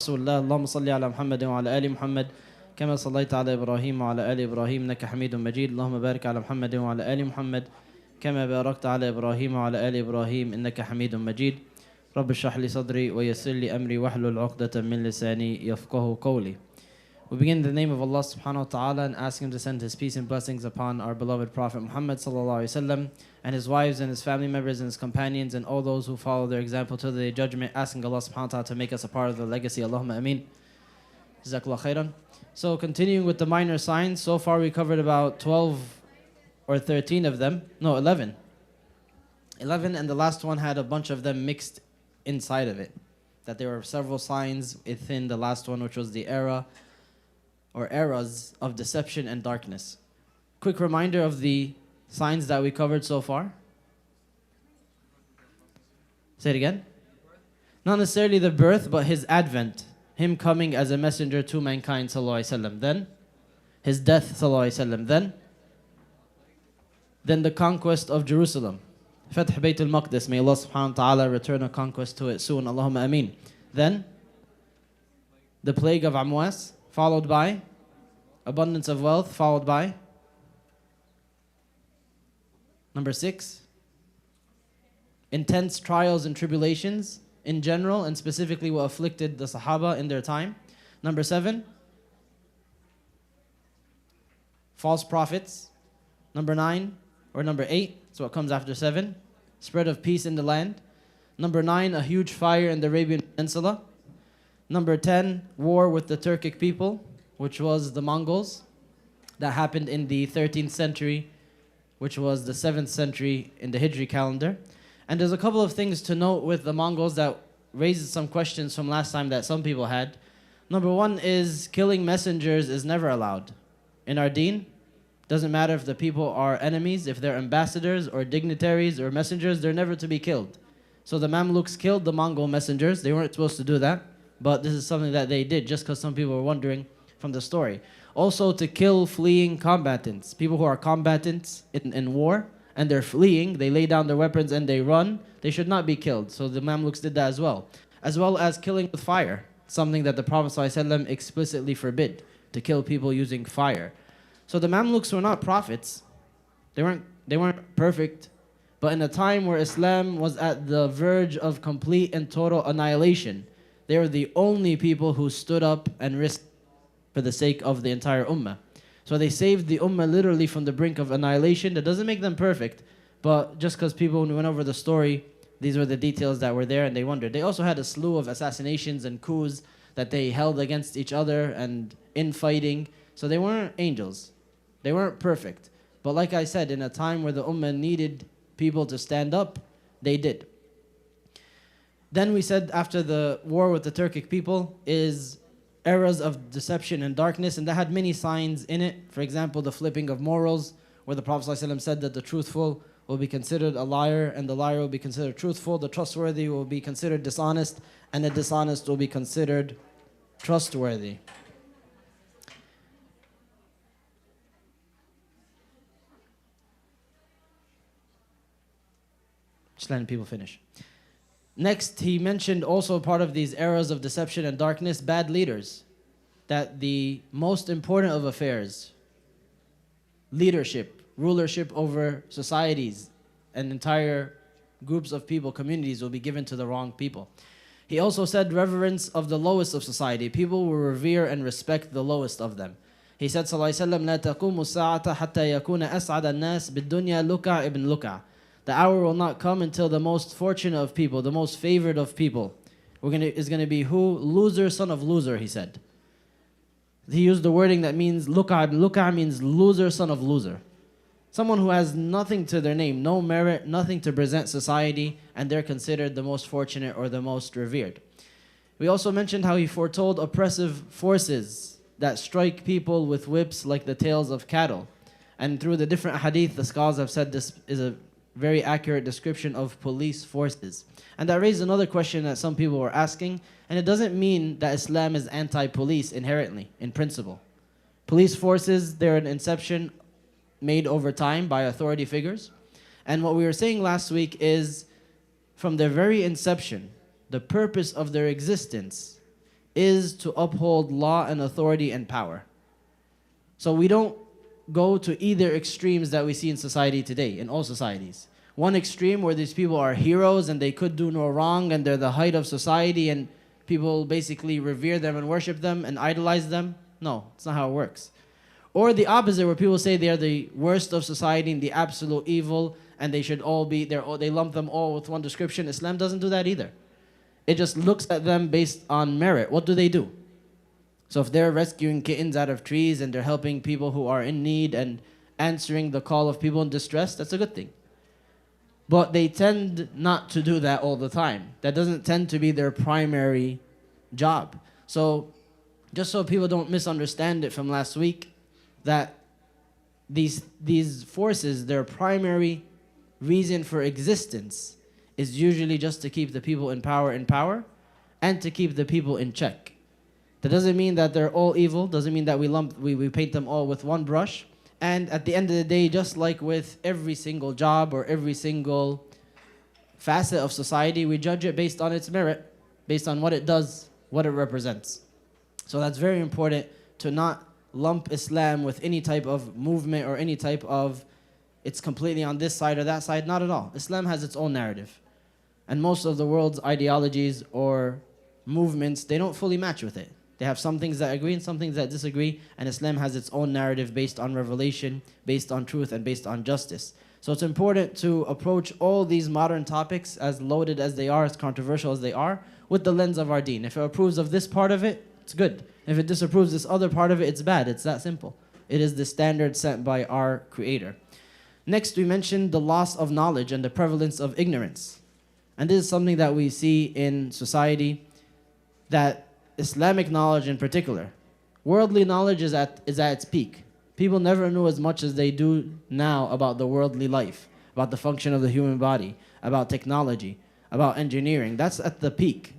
رسول الله اللهم صل على محمد وعلى آل محمد كما صليت على إبراهيم وعلى آل إبراهيم إنك حميد مجيد اللهم بارك على محمد وعلى آل محمد كما باركت على إبراهيم وعلى آل إبراهيم إنك حميد مجيد رب اشرح لي صدري ويسر لي أمري واحلل عقدة من لساني يفقهوا قولي. We begin in the name of Allah subhanahu wa ta'ala and ask Him to send His peace and blessings upon our beloved Prophet Muhammad sallallahu alayhi wa sallam and his wives and his family members and his companions and all those who follow their example to the day of judgment, asking Allah subhanahu wa ta'ala to make us a part of the legacy. Allahumma ameen. Jazakallah khairan. So continuing with the minor signs, so far we covered about 12 or 13 of them. No, 11. 11, and the last one had a bunch of them mixed inside of it. That there were several signs within the last one, which was the era or eras of deception and darkness. Quick reminder of the signs that we covered so far. Say it again. Not necessarily the birth, but his advent. Him coming as a messenger to mankind, sallallahu alaihi wasallam. Then, his death, sallallahu alaihi wasallam. Then the conquest of Jerusalem. Fath Bayt al-Maqdis. May Allah subhanahu wa ta'ala return a conquest to it soon. Allahumma ameen. Then, the plague of Amwas, followed by abundance of wealth, followed by number 6, intense trials and tribulations in general and specifically what afflicted the Sahaba in their time. Number 7, false prophets. Number 9 or number 8, so what comes after 7, spread of peace in the land. Number 9, a huge fire in the Arabian Peninsula. Number 10, war with the Turkic people, which was the Mongols. That happened in the 13th century, which was the 7th century in the Hijri calendar. And there's a couple of things to note with the Mongols that raises some questions from last time that some people had. Number 1 is killing messengers is never allowed. In our deen, doesn't matter if the people are enemies, if they're ambassadors or dignitaries or messengers, they're never to be killed. So the Mamluks killed the Mongol messengers. They weren't supposed to do that, but this is something that they did just because some people were wondering from the story. Also to kill fleeing combatants. People who are combatants in war and they're fleeing, they lay down their weapons and they run, they should not be killed. So the Mamluks did that as well. As well as killing with fire, something that the Prophet ﷺ explicitly forbid, to kill people using fire. So the Mamluks were not prophets. They weren't perfect. But in a time where Islam was at the verge of complete and total annihilation, they were the only people who stood up and risked for the sake of the entire ummah. So they saved the ummah literally from the brink of annihilation. That doesn't make them perfect, but just because people, when we went over the story, these were the details that were there and they wondered. They also had a slew of assassinations and coups that they held against each other and infighting. So they weren't angels. They weren't perfect. But like I said, in a time where the ummah needed people to stand up, they did. Then we said after the war with the Turkic people is eras of deception and darkness, and that had many signs in it. For example, the flipping of morals, where the Prophet ﷺ said that the truthful will be considered a liar, and the liar will be considered truthful. The trustworthy will be considered dishonest, and the dishonest will be considered trustworthy. Just letting people finish. Next, he mentioned also part of these eras of deception and darkness, bad leaders. That the most important of affairs, leadership, rulership over societies and entire groups of people, communities, will be given to the wrong people. He also said reverence of the lowest of society. People will revere and respect the lowest of them. He said, sallallahu alaihi wasallam, لا تقوم الساعة حتى يكون أسعد الناس بالدنيا لكع ابن لكع. The hour will not come until the most fortunate of people, the most favored of people, is going to be who? Loser, son of loser, he said. He used the wording that means luka. Luka means loser, son of loser. Someone who has nothing to their name, no merit, nothing to present society, and they're considered the most fortunate or the most revered. We also mentioned how he foretold oppressive forces that strike people with whips like the tails of cattle. And through the different hadith, the scholars have said this is a very accurate description of police forces. And that raised another question that some people were asking, and it doesn't mean that Islam is anti-police inherently, in principle. Police forces, they're an inception made over time by authority figures. And what we were saying last week is, from their very inception, the purpose of their existence is to uphold law and authority and power. So we don't go to either extremes that we see in society today, in all societies. One extreme where these people are heroes and they could do no wrong and they're the height of society and people basically revere them and worship them and idolize them. No, it's not how it works. Or the opposite, where people say they are the worst of society and the absolute evil and they should all be, they lump them all with one description. Islam doesn't do that either. It just looks at them based on merit. What do they do? So if they're rescuing kittens out of trees and they're helping people who are in need and answering the call of people in distress, that's a good thing. But they tend not to do that all the time. That doesn't tend to be their primary job. So just so people don't misunderstand it from last week, that these forces, their primary reason for existence is usually just to keep the people in power and to keep the people in check. That doesn't mean that they're all evil, doesn't mean that we paint them all with one brush. And at the end of the day, just like with every single job or every single facet of society, we judge it based on its merit, based on what it does, what it represents. So that's very important, to not lump Islam with any type of movement or any type of, it's completely on this side or that side. Not at all. Islam has its own narrative. And most of the world's ideologies or movements, they don't fully match with it. They have some things that agree and some things that disagree, and Islam has its own narrative based on revelation, based on truth, and based on justice. So it's important to approach all these modern topics, as loaded as they are, as controversial as they are, with the lens of our deen. If it approves of this part of it, it's good. If it disapproves this other part of it, it's bad. It's that simple. It is the standard set by our Creator. Next, we mentioned the loss of knowledge and the prevalence of ignorance. And this is something that we see in society, that Islamic knowledge in particular, worldly knowledge is at its peak. People never knew as much as they do now about the worldly life, about the function of the human body, about technology, about engineering. That's at the peak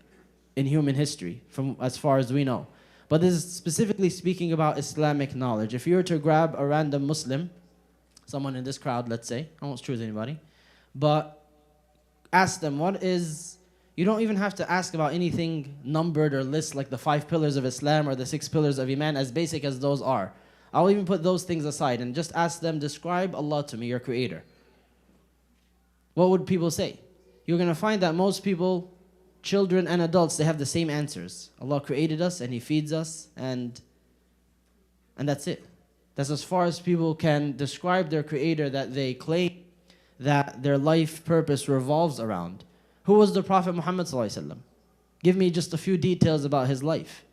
in human history, from as far as we know. But this is specifically speaking about Islamic knowledge. If you were to grab a random Muslim, someone in this crowd, let's say, I won't choose anybody, but ask them, you don't even have to ask about anything numbered or list like the 5 pillars of Islam or the 6 pillars of Iman, as basic as those are. I'll even put those things aside and just ask them, describe Allah to me, your Creator. What would people say? You're going to find that most people, children and adults, they have the same answers. Allah created us and He feeds us, and that's it. That's as far as people can describe their Creator that they claim that their life purpose revolves around. Who was the Prophet Muhammad ﷺ? Give me just a few details about his life.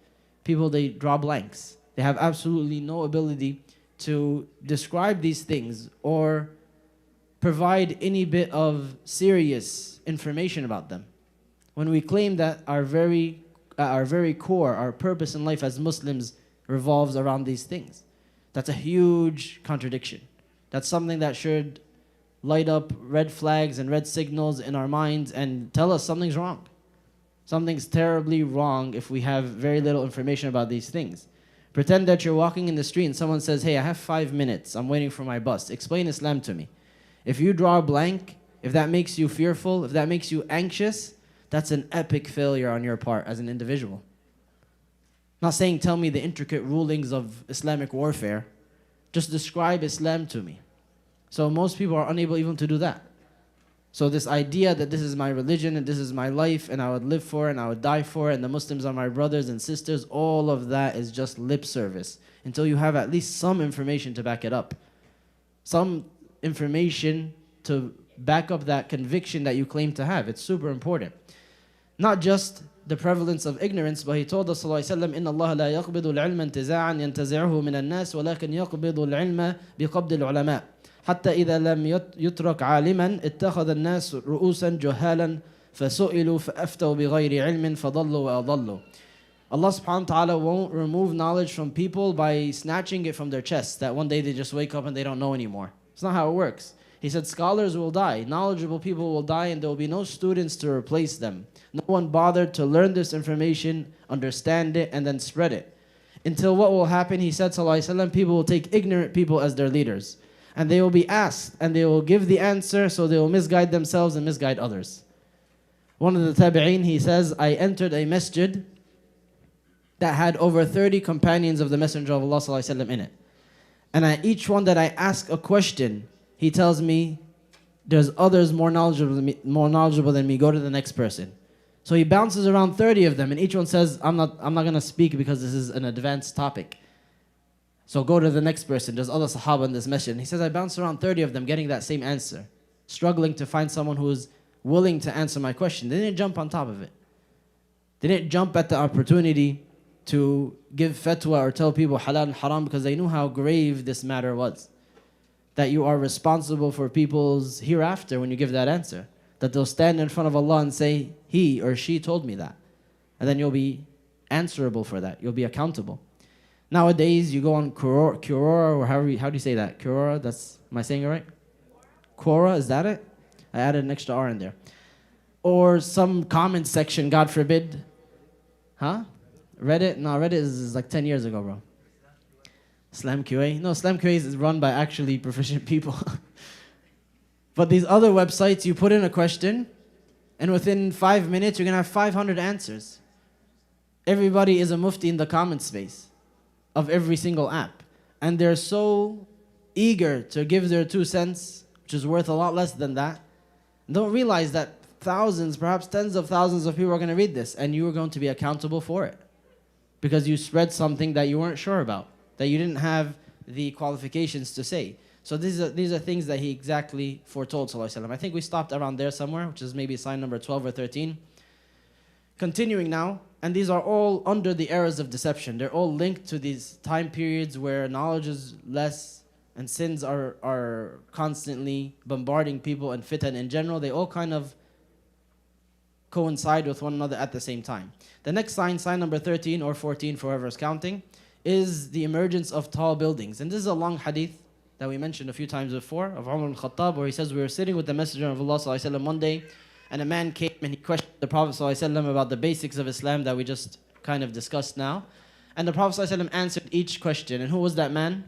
People, they draw blanks. They have absolutely no ability to describe these things or provide any bit of serious information about them. When we claim that our very core, our purpose in life as Muslims revolves around these things, that's a huge contradiction. That's something that should light up red flags and red signals in our minds and tell us something's wrong. Something's terribly wrong if we have very little information about these things. Pretend that you're walking in the street and someone says, hey, I have 5 minutes. I'm waiting for my bus. Explain Islam to me. If you draw a blank, if that makes you fearful, if that makes you anxious, that's an epic failure on your part as an individual. I'm not saying tell me the intricate rulings of Islamic warfare. Just describe Islam to me. So most people are unable even to do that. So this idea that this is my religion and this is my life and I would live for it and I would die for it and the Muslims are my brothers and sisters, all of that is just lip service until you have at least some information to back it up. Some information to back up that conviction that you claim to have. It's super important. Not just the prevalence of ignorance, but he told us, إِنَّ اللَّهَ لَا يَقْبِضُ الْعِلْمَ انْتِزَاعًا يَنْتَزِعُهُ مِنَ النَّاسِ وَلَكِنْ يَقْبِضُ الْعِلْمَ بِقَبْضِ الْعُلَمَاءِ حتى إذا لم يترك عالما اتخذ الناس رؤوسا جهالا فسئلوا فأفتوا بغير علم فضلوا وأضلوا. Allah subhanahu wa ta'ala won't remove knowledge from people by snatching it from their chests, that one day they just wake up and they don't know anymore. It's not how it works. He said scholars will die, knowledgeable people will die, and there will be no students to replace them. No one bothered to learn this information, understand it, and then spread it. Until what will happen, he said, sallallahu alaihi wasallam, people will take ignorant people as their leaders. And they will be asked, and they will give the answer, so they will misguide themselves and misguide others. One of the tabi'een, he says, I entered a masjid, that had over 30 companions of the Messenger of Allah ﷺ in it. And at each one that I ask a question, he tells me, there's others more knowledgeable than me, go to the next person. So he bounces around 30 of them, and each one says, I'm not going to speak because this is an advanced topic. So go to the next person. There's other Sahaba in this mission. He says, I bounced around 30 of them getting that same answer, struggling to find someone who is willing to answer my question. They didn't jump on top of it. They didn't jump at the opportunity to give fatwa or tell people halal and haram, because they knew how grave this matter was. That you are responsible for people's hereafter when you give that answer. That they'll stand in front of Allah and say, he or she told me that. And then you'll be answerable for that. You'll be accountable. Nowadays, you go on Quora, or how do you say that? Quora, am I saying it right? Quora, is that it? I added an extra R in there. Or some comment section, God forbid. Huh? Reddit? No, Reddit is like 10 years ago, bro. Slam QA? No, Slam QA is run by actually proficient people. But these other websites, you put in a question, and within 5 minutes, you're going to have 500 answers. Everybody is a mufti in the comment space of every single app. And they're so eager to give their 2 cents, which is worth a lot less than that. Don't realize that thousands, perhaps tens of thousands of people are going to read this, and you are going to be accountable for it. Because you spread something that you weren't sure about, that you didn't have the qualifications to say. So these are things that he exactly foretold, sallallahu alaihi wasallam. I think we stopped around there somewhere, which is maybe sign number 12 or 13. Continuing now, and these are all under the eras of deception. They're all linked to these time periods where knowledge is less and sins are constantly bombarding people, and fitan in general. They all kind of coincide with one another at the same time. The next sign number 13 or 14 for whoever is counting, is the emergence of tall buildings. And this is a long hadith that we mentioned a few times before of Umar al-Khattab, where he says, we were sitting with the Messenger of Allah ﷺ one day, and a man came and he questioned the Prophet ﷺ about the basics of Islam that we just kind of discussed now. And the Prophet ﷺ answered each question. And who was that man?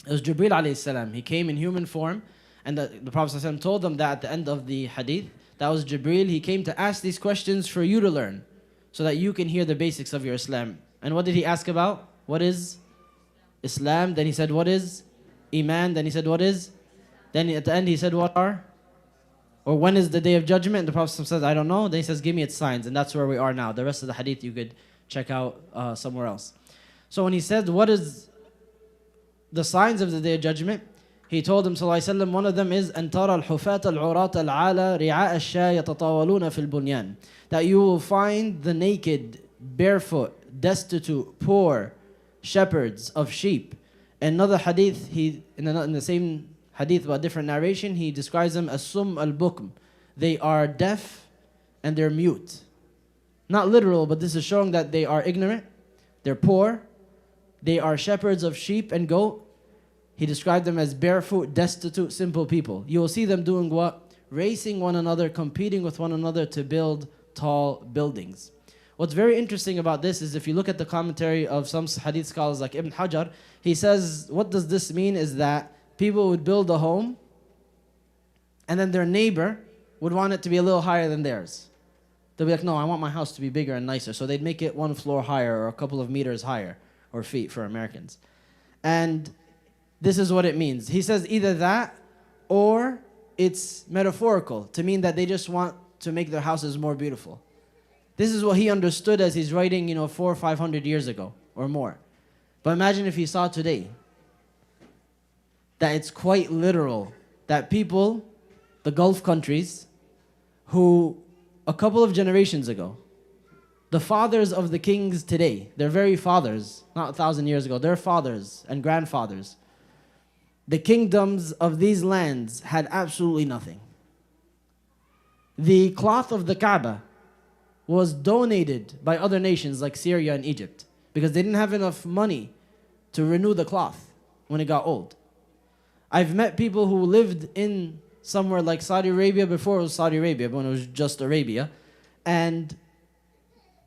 It was Jibreel alayhi salam. He came in human form, and the Prophet ﷺ told them that at the end of the hadith, that was Jibreel. He came to ask these questions for you to learn, so that you can hear the basics of your Islam. And what did he ask about? What is Islam? Then he said, what is Iman? Then he said, what is? Then at the end he said, what are? Or when is the day of judgment? The Prophet says, I don't know. Then he says, give me its signs. And that's where we are now. The rest of the hadith you could check out somewhere else. So when he said, what is the signs of the day of judgment? He told him, sallallahu alaihi wasallam, one of them is أن ترى الحفاة العراة العالى رعاء الشاة يتطاولون في البنيان. That you will find the naked, barefoot, destitute, poor shepherds of sheep. Another hadith, in the same hadith but different narration, he describes them as sum al-bukm. They are deaf and they're mute. Not literal, but this is showing that they are ignorant, they're poor, they are shepherds of sheep and goat. He described them as barefoot, destitute, simple people. You will see them doing what? Racing one another, competing with one another to build tall buildings. What's very interesting about this is if you look at the commentary of some hadith scholars like Ibn Hajar, he says, what does this mean is that people would build a home and then their neighbor would want it to be a little higher than theirs. They'll be like, no, I want my house to be bigger and nicer. So they'd make it 1 floor higher or a couple of meters higher, or feet for Americans. And this is what it means. He says either that or it's metaphorical to mean that they just want to make their houses more beautiful. This is what he understood as he's writing, 400 or 500 years ago or more. But imagine if he saw today that it's quite literal that people, the Gulf countries, who a couple of generations ago, the fathers of the kings today, their very fathers, not 1,000 years ago, their fathers and grandfathers, the kingdoms of these lands had absolutely nothing. The cloth of the Kaaba was donated by other nations like Syria and Egypt because they didn't have enough money to renew the cloth when it got old. I've met people who lived in somewhere like Saudi Arabia before it was Saudi Arabia, when it was just Arabia, and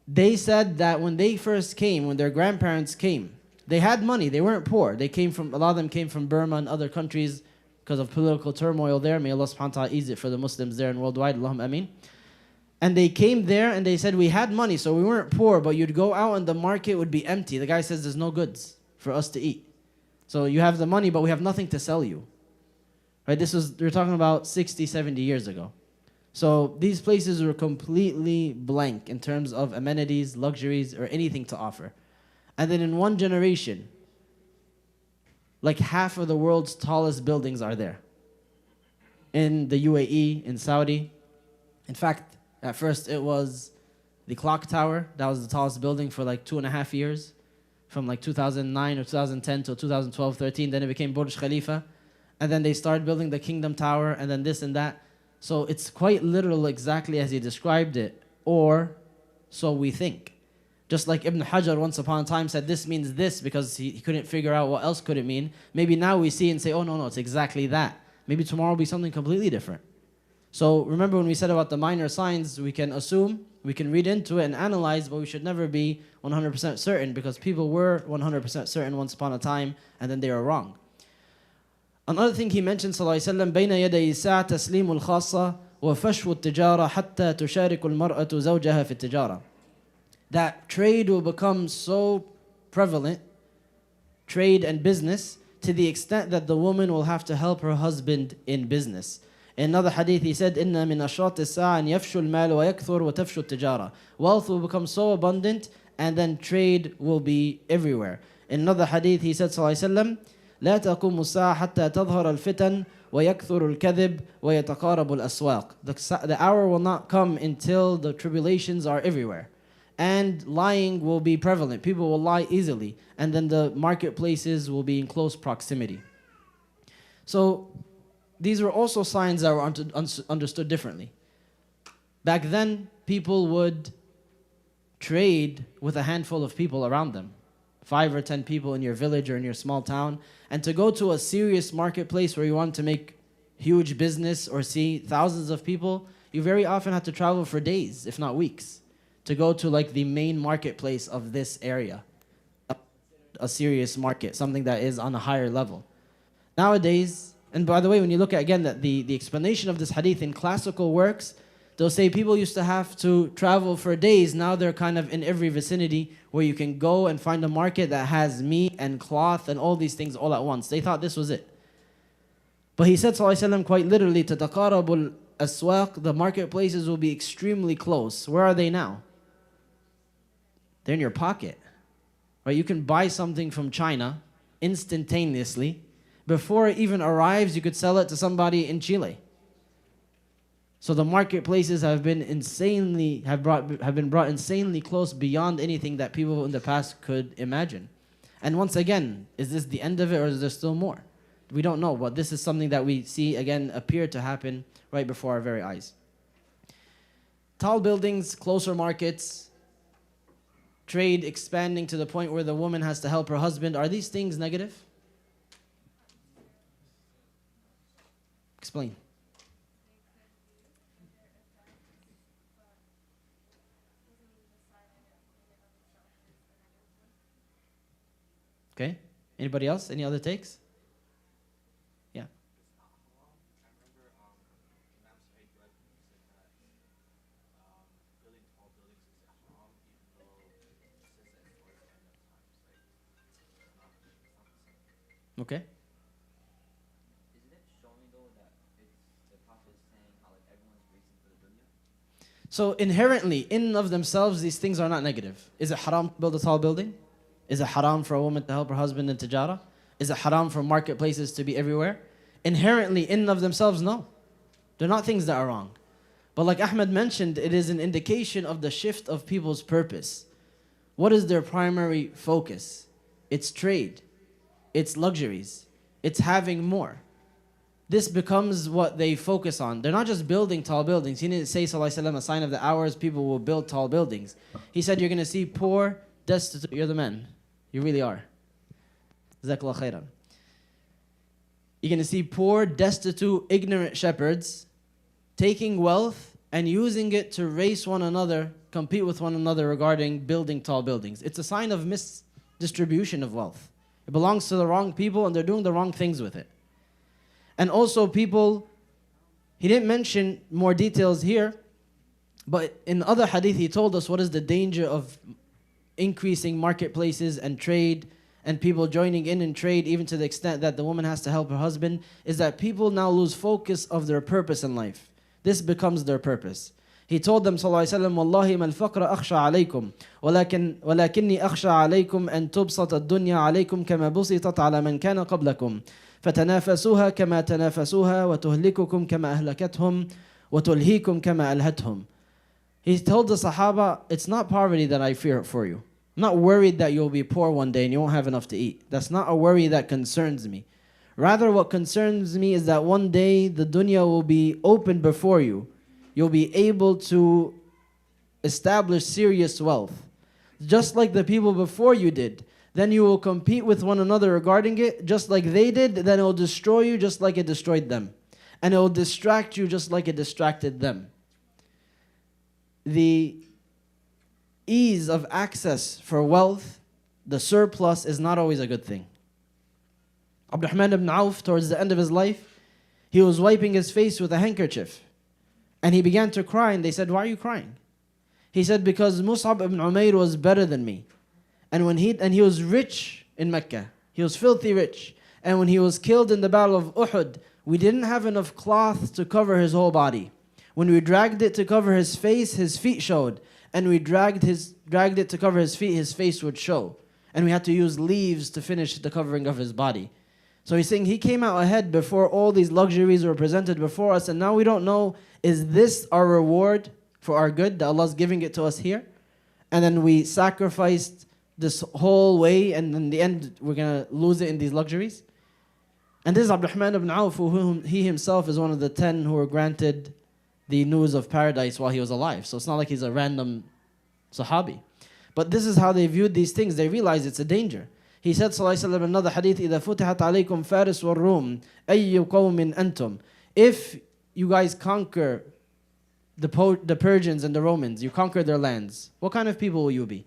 they said that when they first came, when their grandparents came, they had money, they weren't poor. They came from, a lot of them came from Burma and other countries because of political turmoil there. May Allah subhanahu wa ta'ala ease it for the Muslims there and worldwide. Allahumma ameen. And they came there and they said, we had money, so we weren't poor, but you'd go out and the market would be empty. The guy says, there's no goods for us to eat. So you have the money, but we have nothing to sell you. Right? We're talking about 60, 70 years ago. So these places were completely blank in terms of amenities, luxuries, or anything to offer. And then in one generation, like half of the world's tallest buildings are there. In the UAE, in Saudi. In fact, at first it was the clock tower. That was the tallest building for like 2.5 years. From like 2009 or 2010 to 2012, 13. Then it became Burj Khalifa. And then they started building the Kingdom Tower and then this and that. So it's quite literal exactly as he described it. Or so we think. Just like Ibn Hajar once upon a time said this means this because he couldn't figure out what else could it mean. Maybe now we see and say, oh no, it's exactly that. Maybe tomorrow will be something completely different. So remember when we said about the minor signs, we can assume, we can read into it and analyze, but we should never be 100% certain because people were 100% certain once upon a time and then they were wrong. Another thing he mentioned, sallallahu alayhi wa sallam, بين يدي الساعة تسليم الخاصة وفشو التجارة حتى تشارك المرأة زوجها في التجارة. That trade will become so prevalent, trade and business, to the extent that the woman will have to help her husband in business. In another hadith, he said, إِنَّ مِنْ أَشْرَاطِ السَّاعَةِ أَنْ يَفْشُ الْمَالُ وَيَكْثُرُ وَتَفْشُ التِّجَارَةِ. Wealth will become so abundant, and then trade will be everywhere. In another hadith, he said, صلى الله عليه وسلم, لا تقوم الساعة حتى تظهر الفتن ويكثر الكذب ويتقارب الأسواق. The hour will not come until the tribulations are everywhere. And lying will be prevalent. People will lie easily. And then the marketplaces will be in close proximity. So these were also signs that were understood differently. Back then, people would trade with a handful of people around them. 5 or 10 people in your village or in your small town. And to go to a serious marketplace where you want to make huge business or see thousands of people, you very often have to travel for days, if not weeks, to go to like the main marketplace of this area. A serious market, something that is on a higher level. Nowadays, and by the way, when you look at again that the explanation of this hadith in classical works, they'll say people used to have to travel for days. Now they're kind of in every vicinity where you can go and find a market that has meat and cloth and all these things all at once. They thought this was it. But he said, sallallahu alaihi wasallam, quite literally, تَتَقَارَبُ الْأَسْوَاقِ, the marketplaces will be extremely close. Where are they now? They're in your pocket. Right? You can buy something from China instantaneously. Before it even arrives, you could sell it to somebody in Chile. So the marketplaces have been brought insanely close beyond anything that people in the past could imagine. And once again, is this the end of it or is there still more? We don't know, but this is something that we see again appear to happen right before our very eyes. Tall buildings, closer markets, trade expanding to the point where the woman has to help her husband. Are these things negative? Explain. Okay. Anybody else? Any other takes? Yeah. Okay. Isn't it showing though that the Prophet is saying how like everyone's racing for the dunya? So inherently, in and of themselves, these things are not negative. Is it haram to build a tall building? Is it haram for a woman to help her husband in tijara? Is it haram for marketplaces to be everywhere? Inherently, in and of themselves, no. They're not things that are wrong. But like Ahmed mentioned, it is an indication of the shift of people's purpose. What is their primary focus? It's trade. It's luxuries. It's having more. This becomes what they focus on. They're not just building tall buildings. He didn't say, sallallahu alaihi wasallam, a sign of the hours, people will build tall buildings. He said, you're going to see poor, destitute. You're the men. You really are. Jazakallah khairan. You're going to see poor, destitute, ignorant shepherds taking wealth and using it to race one another, compete with one another regarding building tall buildings. It's a sign of misdistribution of wealth. It belongs to the wrong people and they're doing the wrong things with it. And also people, he didn't mention more details here, But in other hadith, he told us what is the danger of increasing marketplaces and trade and people joining in trade, even to the extent that the woman has to help her husband, is that people now lose focus of their purpose in life. This becomes their purpose. He told them, sallallahu alaihi wasallam, "Wallahi mal faqra akhsha alaykum, walakinni akhsha alaykum an tubsat ad-dunya alaykum kama busitat ala man kana qablakum, fatanafasuha kama tanafasuha, wa tuhlikukum kama ahlakathum, wa tulhikum kama alhathum." He told the Sahaba, it's not poverty that I fear for you. I'm not worried that you'll be poor one day and you won't have enough to eat. That's not a worry that concerns me. Rather, what concerns me is that one day the dunya will be open before you. You'll be able to establish serious wealth, just like the people before you did. Then you will compete with one another regarding it, just like they did. Then it will destroy you just like it destroyed them. And it will distract you just like it distracted them. The ease of access for wealth, the surplus, is not always a good thing. Abdurrahman ibn Auf, towards the end of his life, he was wiping his face with a handkerchief. And he began to cry, and they said, "Why are you crying?" He said, "Because Mus'ab ibn Umair was better than me. And he was rich in Mecca. He was filthy rich. And when he was killed in the battle of Uhud, we didn't have enough cloth to cover his whole body. When we dragged it to cover his face, his feet showed. And we dragged it to cover his feet, his face would show. And we had to use leaves to finish the covering of his body." So he's saying he came out ahead before all these luxuries were presented before us, and now we don't know, is this our reward for our good, that Allah's giving it to us here? And then we sacrificed this whole way, and in the end we're going to lose it in these luxuries? And this is Abdurrahman ibn Auf, whom he himself is one of the 10 who were granted the news of paradise while he was alive. So it's not like he's a random Sahabi. But this is how they viewed these things. They realized it's a danger. He said, sallallahu alaihi wasallam, in another hadith, إِذَا فُتِحَتْ عَلَيْكُمْ فَارِسْ وَالرُّومِ أَيُّ قَوْمٍ أَنْتُمْ. If you guys conquer the Persians and the Romans, you conquer their lands, what kind of people will you be?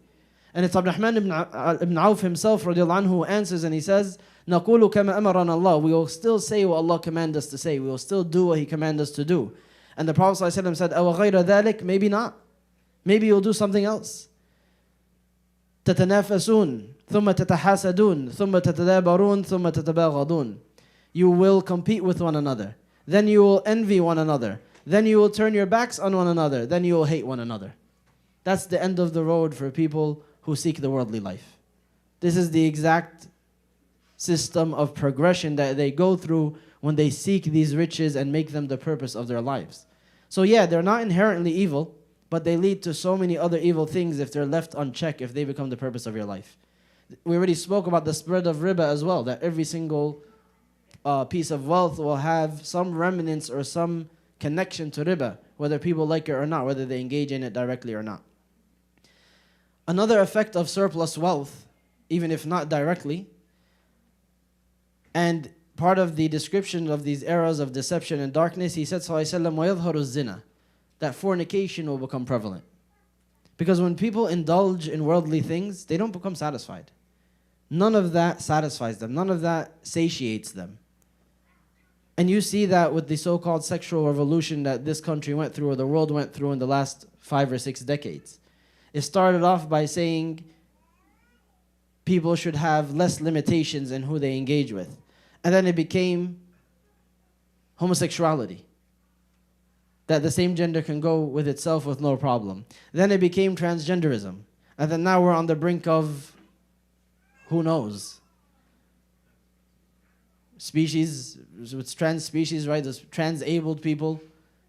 And it's Abdurrahman ibn Auf himself, radiallahu anhu, who answers, and he says, نَقُولُ كَمَا أَمَرَنَ اللَّهُ. We will still say what Allah commanded us to say. We will still do what He commanded us to do. And the Prophet ﷺ said, أَوَ غَيْرَ ذَلِكَ. Maybe not. Maybe you'll do something else. تَتَنَافَسُونَ ثُمَّ تَتَحَاسَدُونَ ثُمَّ تَتَدَابَرُونَ ثُمَّ تَتَبَاغَضُونَ. You will compete with one another. Then you will envy one another. Then you will turn your backs on one another. Then you will hate one another. That's the end of the road for people who seek the worldly life. This is the exact system of progression that they go through when they seek these riches and make them the purpose of their lives. So yeah, they're not inherently evil, but they lead to so many other evil things if they're left unchecked, if they become the purpose of your life. We already spoke about the spread of riba as well, that every single piece of wealth will have some remnants or some connection to riba, whether people like it or not, whether they engage in it directly or not. Another effect of surplus wealth, even if not directly, and part of the description of these eras of deception and darkness, he said, sallallahu alaihi wasallam, وَيَظْهَرُ الزِّنَا, that fornication will become prevalent. Because when people indulge in worldly things, they don't become satisfied. None of that satisfies them. None of that satiates them. And you see that with the so-called sexual revolution that this country went through, or the world went through in the last 5 or 6 decades. It started off by saying people should have less limitations in who they engage with. And then it became homosexuality, that the same gender can go with itself with no problem. Then it became transgenderism. And then now we're on the brink of, who knows? Species, with trans species, right? There's trans-abled people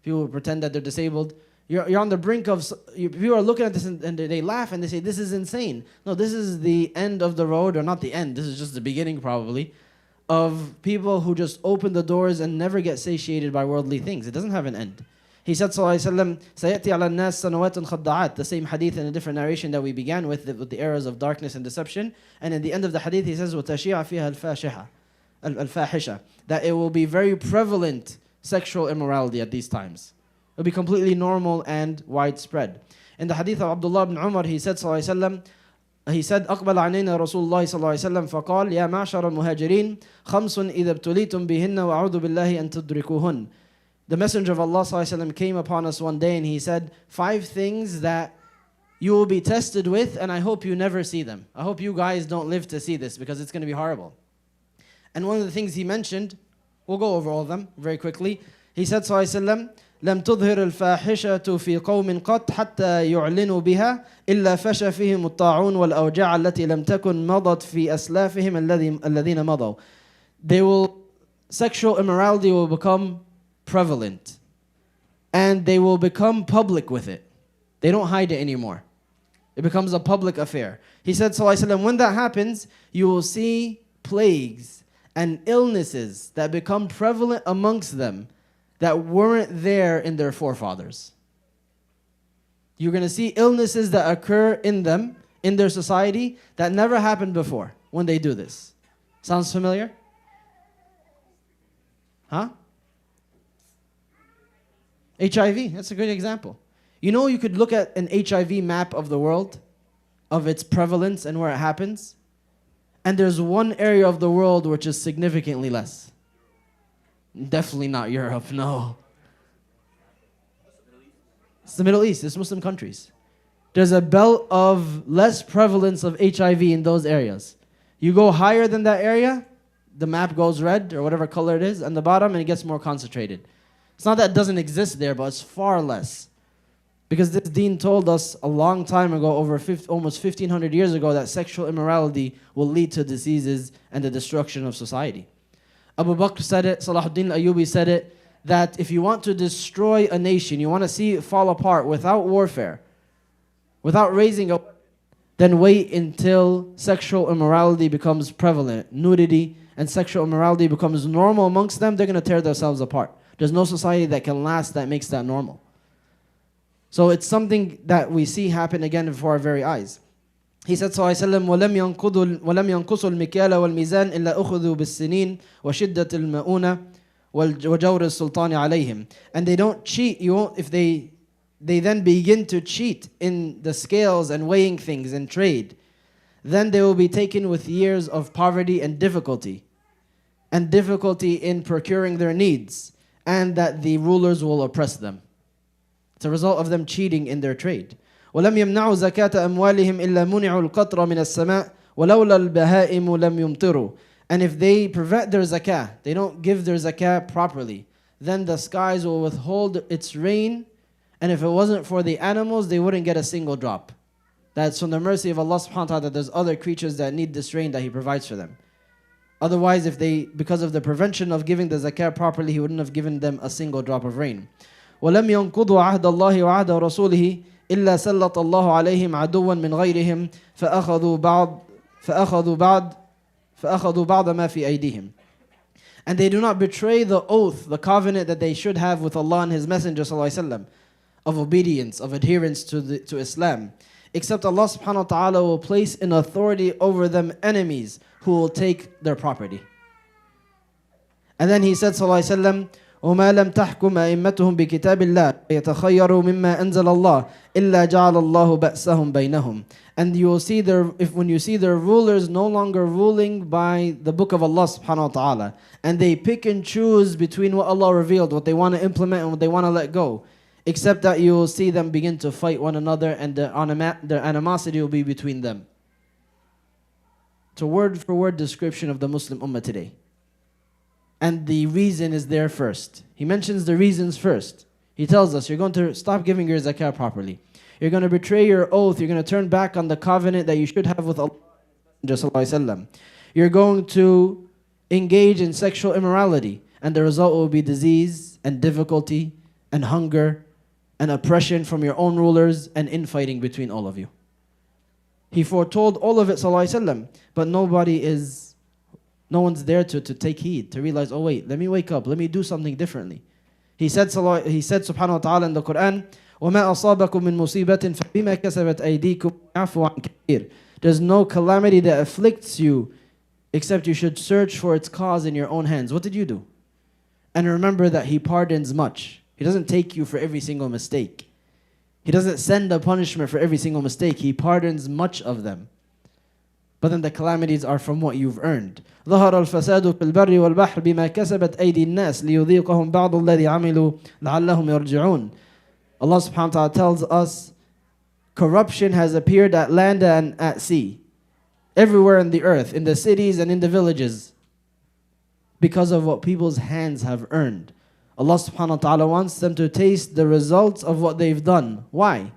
who pretend that they're disabled. You're on the brink of, people are looking at this and they laugh and they say, this is insane. No, this is the end of the road, or not the end, this is just the beginning probably, of people who just open the doors and never get satiated by worldly things. It doesn't have an end. He said, sallallahu alaihi wasallam, سَيَأْتِي عَلَى النَّاسِ سَنَوَاتٌ خَدَّعَاتٌ. The same hadith in a different narration that we began with the eras of darkness and deception. And in the end of the hadith, he says, وَتَشِيعَ فِيهَا الْفَاحِشَةِ. That it will be very prevalent sexual immorality at these times. It will be completely normal and widespread. In the hadith of Abdullah ibn Umar, he said, sallallahu alaihi wasallam, he said, أقبل علينا رسول الله صلى الله عليه وسلم فقال يا معشر المهاجرين خمس إذا ابتليتم بهن وأعوذ بالله أن تدركوهن. the Messenger of Allah ﷺ came upon us one day and he said, 5 things that you will be tested with, and I hope you never see them. I hope you guys don't live to see this because it's going to be horrible. And one of the things he mentioned, we'll go over all of them very quickly. He said, ﷺ, لم تظهر الفاحشة في قوم قط حتى يعلنوا بها إلا فشى فيهم الطاعون والأوجاع التي لم تكن مضت في أسلافهم الذين مضوا. Sexual immorality will become prevalent and they will become public with it. They don't hide it anymore. It becomes a public affair. He said, ﷺ, when that happens, you will see plagues and illnesses that become prevalent amongst them that weren't there in their forefathers. You're going to see illnesses that occur in them, in their society, that never happened before when they do this. Sounds familiar? Huh? HIV, that's a good example. You know, you could look at an HIV map of the world, of its prevalence and where it happens, and there's one area of the world which is significantly less. Definitely not Europe, no. It's the Middle East, it's Muslim countries. There's a belt of less prevalence of HIV in those areas. You go higher than that area, the map goes red or whatever color it is, and the bottom, and it gets more concentrated. It's not that it doesn't exist there, but it's far less. Because this deen told us a long time ago, almost 1,500 years ago, that sexual immorality will lead to diseases and the destruction of society. Abu Bakr said it, Salahuddin al-Ayyubi said it, that if you want to destroy a nation, you want to see it fall apart without warfare, without raising a, then wait until sexual immorality becomes prevalent. Nudity and sexual immorality becomes normal amongst them, they're going to tear themselves apart. There's no society that can last that makes that normal. So it's something that we see happen again before our very eyes. He said, sallallahu alayhi wa sallam, وَلَمْ يَنْقُصُوا الْمِكْيَالَ وَالْمِيزَانِ إِلَّا أُخُذُوا بِالسِّنِينَ وَشِدَّةِ الْمَؤُونَةِ وَجَوْرِ السُّلْطَانِ عَلَيْهِمْ. And they don't cheat. If they then begin to cheat in the scales and weighing things and trade, then they will be taken with years of poverty and difficulty in procuring their needs, and that the rulers will oppress them. It's a result of them cheating in their trade. وَلَمْ يَمْنَعُوا زَكَاةَ أَمْوَالِهِمْ إِلَّا مُنِعُوا الْقَطْرَ مِنَ السَّمَاءِ وَلَوْلَا الْبَهَائِمُ لَمْ يُمْطِرُوا. And if they prevent their zakah, they don't give their zakah properly, then the skies will withhold its rain, and if it wasn't for the animals, they wouldn't get a single drop. That's from the mercy of Allah subhanahu wa ta'ala that there's other creatures that need this rain that He provides for them. Otherwise, because of the prevention of giving the zakah properly, He wouldn't have given them a single drop of rain. وَلَمْ يَنْقُضُوا عَهْدَ اللَّهِ وَعَهْدَ رَسُولِهِ إِلَّا سَلَّطَ اللَّهُ عَلَيْهِمْ عَدُوًّا مِنْ غَيْرِهِمْ فَأَخَذُوا بَعْضَ مَا فِي أَيْدِيهِمْ. And they do not betray the oath, the covenant that they should have with Allah and His Messenger ﷺ, of obedience, of adherence to Islam, except Allah subhanahu wa ta'ala will place in authority over them enemies who will take their property. And then he said sallallahu alaihi wasallam, وَمَا لَمْ تَحْكُمْ أَئِمَّتُهُمْ بِكِتَابِ اللَّهِ يَتَخَيَّرُوا مِمَّا أَنزَلَ اللَّهِ إِلَّا جَعَلَ اللَّهُ بَأْسَهُمْ بَيْنَهُمْ. And you will see when you see their rulers no longer ruling by the book of Allah subhanahu wa ta'ala, and they pick and choose between what Allah revealed, what they want to implement and what they want to let go, except that you will see them begin to fight one another, and their animosity will be between them. It's a word-for-word description of the Muslim Ummah today. And the reason is there first. He mentions the reasons first. He tells us, you're going to stop giving your zakah properly. You're going to betray your oath. You're going to turn back on the covenant that you should have with Allah. You're going to engage in sexual immorality. And the result will be disease and difficulty and hunger and oppression from your own rulers and infighting between all of you. He foretold all of it, ﷺ, but no one's there to take heed, to realize, oh wait, let me wake up, let me do something differently. He said subhanahu wa ta'ala in the Quran, وَمَا أَصَابَكُم مِّن مُّصِيبَةٍ فَبِمَا كَسَبَتْ أَيْدِيكُمْ يَعْفُو عَنْ كَثِيرٍ. There's no calamity that afflicts you except you should search for its cause in your own hands. What did you do? And remember that He pardons much. He doesn't take you for every single mistake. He doesn't send a punishment for every single mistake. He pardons much of them. But then the calamities are from what you've earned. ظهر الفساد في البر والبحر بما كسبت أيدي الناس ليذيقهم بعض الذي عملوا لعلهم يرجعون. Allah subhanahu wa ta'ala tells us corruption has appeared at land and at sea, everywhere in the earth, in the cities and in the villages, because of what people's hands have earned. Allah subhanahu wa ta'ala wants them to taste the results of what they've done. Why?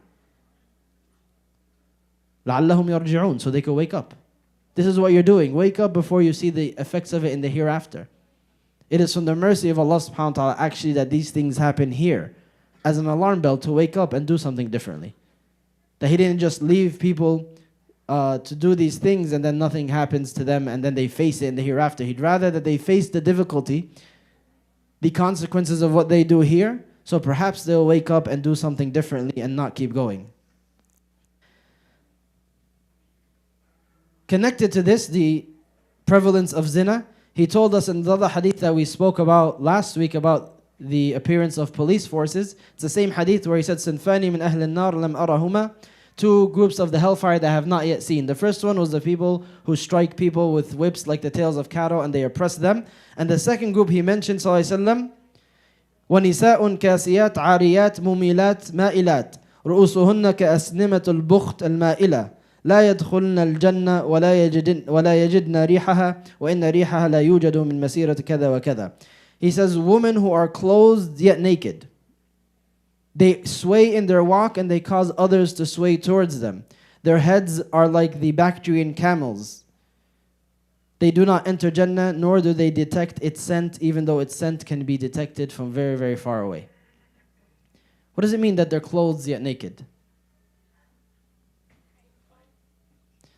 لعلهم يرجعون, so they could wake up. This is what you're doing. Wake up before you see the effects of it in the hereafter. It is from the mercy of Allah subhanahu wa ta'ala actually that these things happen here as an alarm bell to wake up and do something differently. That He didn't just leave people to do these things and then nothing happens to them and then they face it in the hereafter. He'd rather that they face the difficulty, the consequences of what they do here, so perhaps they'll wake up and do something differently and not keep going. Connected to this, the prevalence of zina, he told us in the other hadith that we spoke about last week about the appearance of police forces. It's the same hadith where he said, "Sinfani min ahli an-nar lam arahuma," two groups of the hellfire that I have not yet seen. The first one was the people who strike people with whips like the tails of cattle and they oppress them. And the second group he mentioned, sallallahu alaihi wasallam, وَنِسَاءٌ كَاسِيَاتٌ عَارِيَاتٌ مُمِيلَاتٌ مَائِلَاتٌ رُؤُوسُهُنَّ كَأَسْنِمَةُ الْبُخْتِ الْمَائِلَةِ لا يدخلن الجنة ولا يجدن ريحها وإن ريحها لا يوجد من مسيرة كذا وكذا. He says, women who are clothed yet naked. They sway in their walk and they cause others to sway towards them. Their heads are like the Bactrian camels. They do not enter Jannah, nor do they detect its scent, even though its scent can be detected from very, very far away. What does it mean that they're clothed yet naked?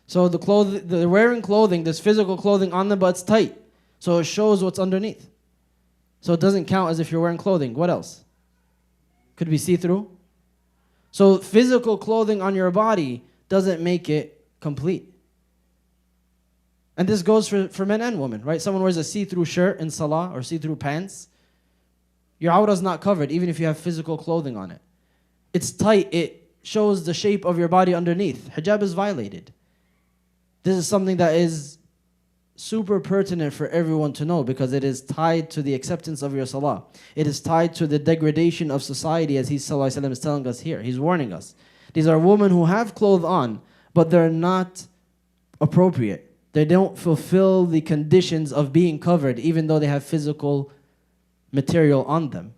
So they're wearing clothing, there's physical clothing on them, but it's tight. So it shows what's underneath. So it doesn't count as if you're wearing clothing. What else? Could be see-through. So physical clothing on your body doesn't make it complete. And this goes for men and women, right? Someone wears a see-through shirt in salah or see-through pants. Your awrah is not covered even if you have physical clothing on it. It's tight. It shows the shape of your body underneath. Hijab is violated. This is something that is super pertinent for everyone to know because it is tied to the acceptance of your salah. It is tied to the degradation of society, as He sallallahu alaihi wasallam is telling us here. He's warning us. These are women who have clothes on, but they're not appropriate. They don't fulfill the conditions of being covered, even though they have physical material on them.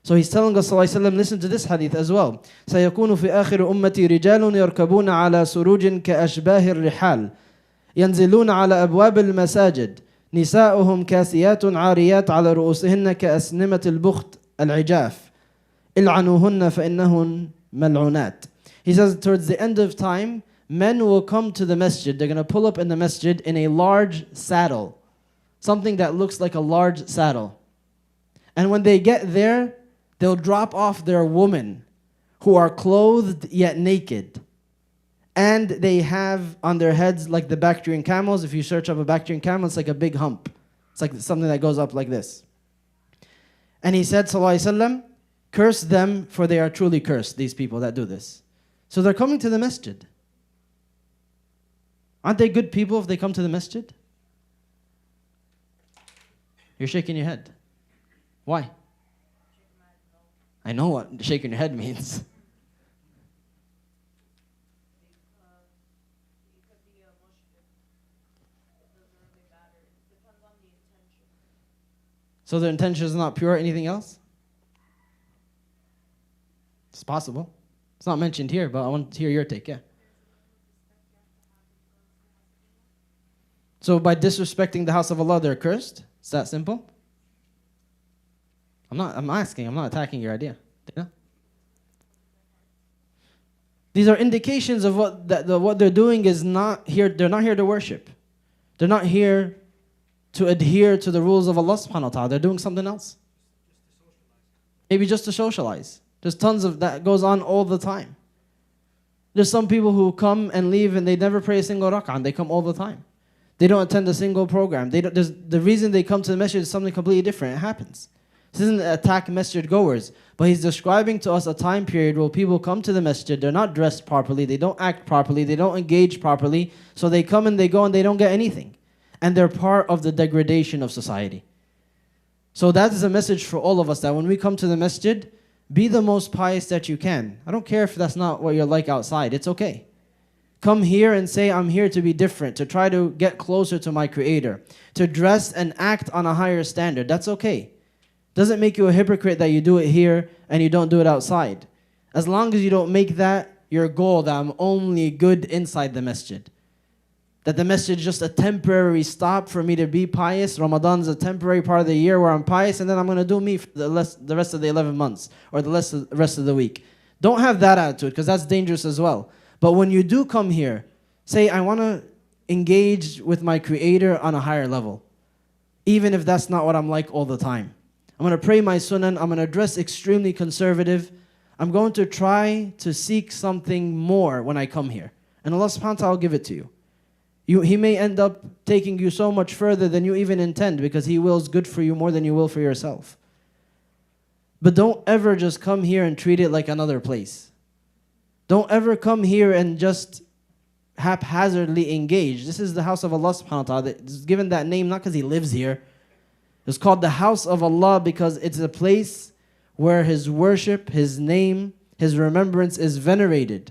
So He's telling us, sallallahu alaihi wasallam, listen to this hadith as well. سَيَكُونُ فِي آخِرِ أُمَّتِي رِجَالٌ يَرْكَبُونَ عَلَى سُرُوجٍ كَأَشْبَاهِ الرِّحَالِ ينزلون على أبواب المساجد نساؤهم كاسيات عاريات على رؤوسهن كأسنمة البخت العجاف إلعنوهن فإنهن ملعونات. He says towards the end of time, men will come to the masjid. They're going to pull up in the masjid in a large saddle. Something that looks like a large saddle. And when they get there, they'll drop off their women who are clothed yet naked. And they have on their heads like the Bactrian camels. If you search up a Bactrian camel, it's like a big hump. It's like something that goes up like this. And he said, sallallahu alaihi wasallam, curse them for they are truly cursed, these people that do this. So they're coming to the masjid. Aren't they good people if they come to the masjid? You're shaking your head. Why? I know what shaking your head means. So their intention is not pure. Anything else? It's possible. It's not mentioned here, but I want to hear your take. Yeah. So by disrespecting the house of Allah, they're cursed? It's that simple? I'm asking. I'm not attacking your idea. Yeah? These are indications of what they're doing is not here. They're not here to worship. They're not here to adhere to the rules of Allah subhanahu wa ta'ala. They're doing something else. Maybe just to socialize. There's tons of that goes on all the time. There's some people who come and leave and they never pray a single rak'ah and they come all the time. They don't attend a single program. The reason they come to the masjid is something completely different. It happens. This isn't an attack masjid goers, but he's describing to us a time period where people come to the masjid, they're not dressed properly, they don't act properly, they don't engage properly, so they come and they go and they don't get anything. and they're part of the degradation of society. So that is a message for all of us, that when we come to the masjid, be the most pious that you can. I don't care if that's not what you're like outside. It's okay. Come here and say, I'm here to be different, to try to get closer to my Creator, to dress and act on a higher standard. That's okay. Doesn't make you a hypocrite that you do it here and you don't do it outside. As long as you don't make that your goal, that I'm only good inside the masjid. That the masjid is just a temporary stop for me to be pious. Ramadan's a temporary part of the year where I'm pious, and then I'm going to do me for the rest of the 11 months or the rest of the week. Don't have that attitude, because that's dangerous as well. But when you do come here, say, I want to engage with my Creator on a higher level, even if that's not what I'm like all the time. I'm going to pray my sunan. I'm going to dress extremely conservative. I'm going to try to seek something more when I come here. And Allah subhanahu wa ta'ala will give it to you. He may end up taking you so much further than you even intend, because He wills good for you more than you will for yourself. But don't ever just come here and treat it like another place. Don't ever come here and just haphazardly engage. This is the house of Allah subhanahu wa ta'ala. It's given that name not because He lives here. It's called the house of Allah because it's a place where His worship, His name, His remembrance is venerated.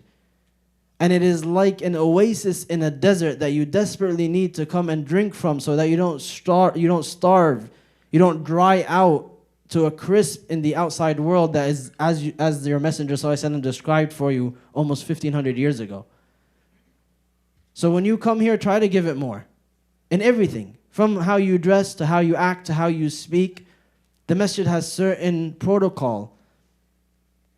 And it is like an oasis in a desert that you desperately need to come and drink from, so that you don't starve, you don't dry out to a crisp in the outside world that is as your Messenger ﷺ described for you almost 1500 years ago. So when you come here, try to give it more in everything, from how you dress to how you act to how you speak. The masjid has certain protocol.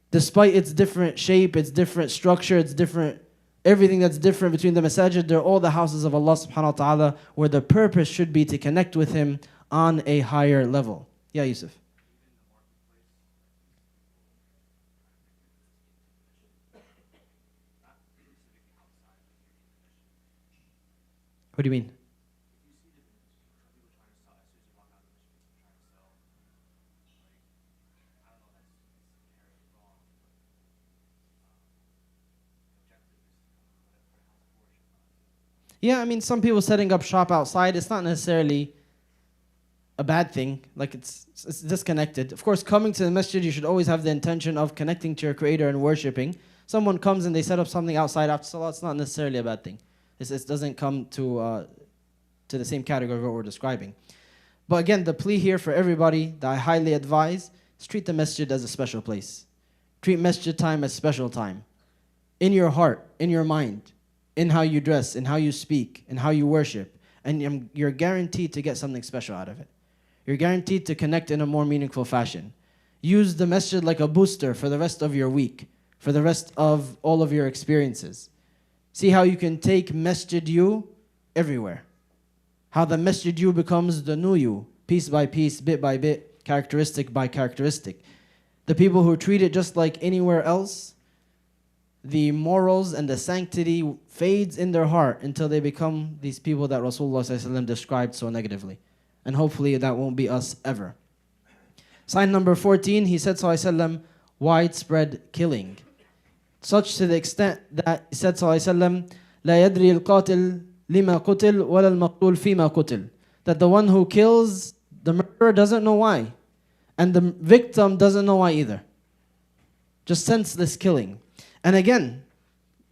Despite its different shape, its different structure, its different everything that's different between the masajid, they're all the houses of Allah subhanahu wa ta'ala, where the purpose should be to connect with Him on a higher level. Yeah, Yusuf. What do you mean? Yeah, I mean, some people setting up shop outside, it's not necessarily a bad thing. Like, it's disconnected. Of course, coming to the masjid, you should always have the intention of connecting to your Creator and worshipping. Someone comes and they set up something outside after salah, it's not necessarily a bad thing. It doesn't come to the same category of what we're describing. But again, the plea here for everybody that I highly advise is treat the masjid as a special place. Treat masjid time as special time. In your heart, in your mind, in how you dress, in how you speak, in how you worship. And you're guaranteed to get something special out of it. You're guaranteed to connect in a more meaningful fashion. Use the masjid like a booster for the rest of your week, for the rest of all of your experiences. See how you can take masjid you everywhere. How the masjid you becomes the new you, piece by piece, bit by bit, characteristic by characteristic. The people who treat it just like anywhere else, the morals and the sanctity fades in their heart until they become these people that Rasulullah ﷺ described so negatively. And hopefully that won't be us ever. Sign number 14, he said ﷺ, widespread killing. Such to the extent that he said ﷺ, لا يدري القاتل لما قتل ولا المقتول فيما قتل. That the one who kills, the murderer doesn't know why. And the victim doesn't know why either. Just senseless killing. And again,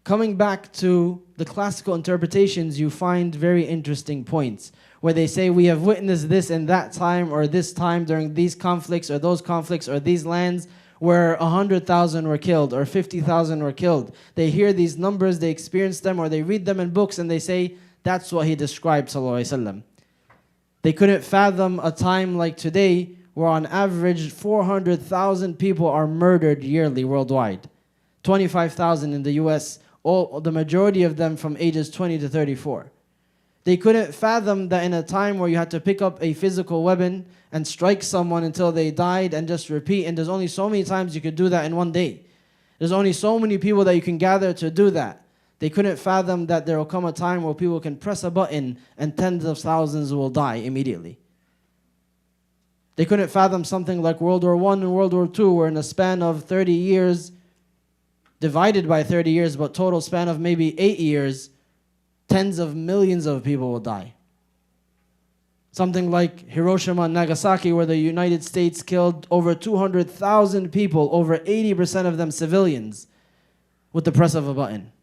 coming back to the classical interpretations, you find very interesting points where they say we have witnessed this in that time or this time during these conflicts or those conflicts or these lands where 100,000 were killed or 50,000 were killed. They hear these numbers, they experience them, or they read them in books and they say, that's what he described, sallallahu alaihi wasallam. They couldn't fathom a time like today where on average 400,000 people are murdered yearly worldwide. 25,000 in the US, the majority of them from ages 20 to 34. They couldn't fathom that in a time where you had to pick up a physical weapon and strike someone until they died and just repeat, and there's only so many times you could do that in one day. There's only so many people that you can gather to do that. They couldn't fathom that there will come a time where people can press a button and tens of thousands will die immediately. They couldn't fathom something like World War I and World War II, where in a span of 30 years, divided by 30 years, but total span of maybe 8 years, tens of millions of people will die. Something like Hiroshima and Nagasaki, where the United States killed over 200,000 people, over 80% of them civilians, with the press of a button.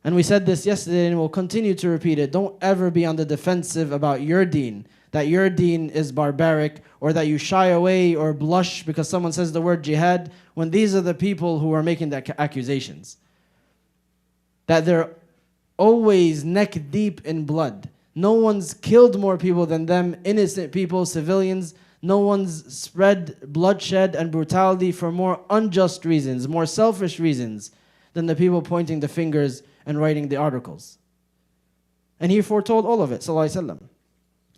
And we said this yesterday and we'll continue to repeat it. Don't ever be on the defensive about your deen, that your deen is barbaric, or that you shy away or blush because someone says the word jihad, when these are the people who are making the accusations. That they're always neck deep in blood. No one's killed more people than them, innocent people, civilians. No one's spread bloodshed and brutality for more unjust reasons, more selfish reasons than the people pointing the fingers and writing the articles. And he foretold all of it, sallallahu alaihi wasallam.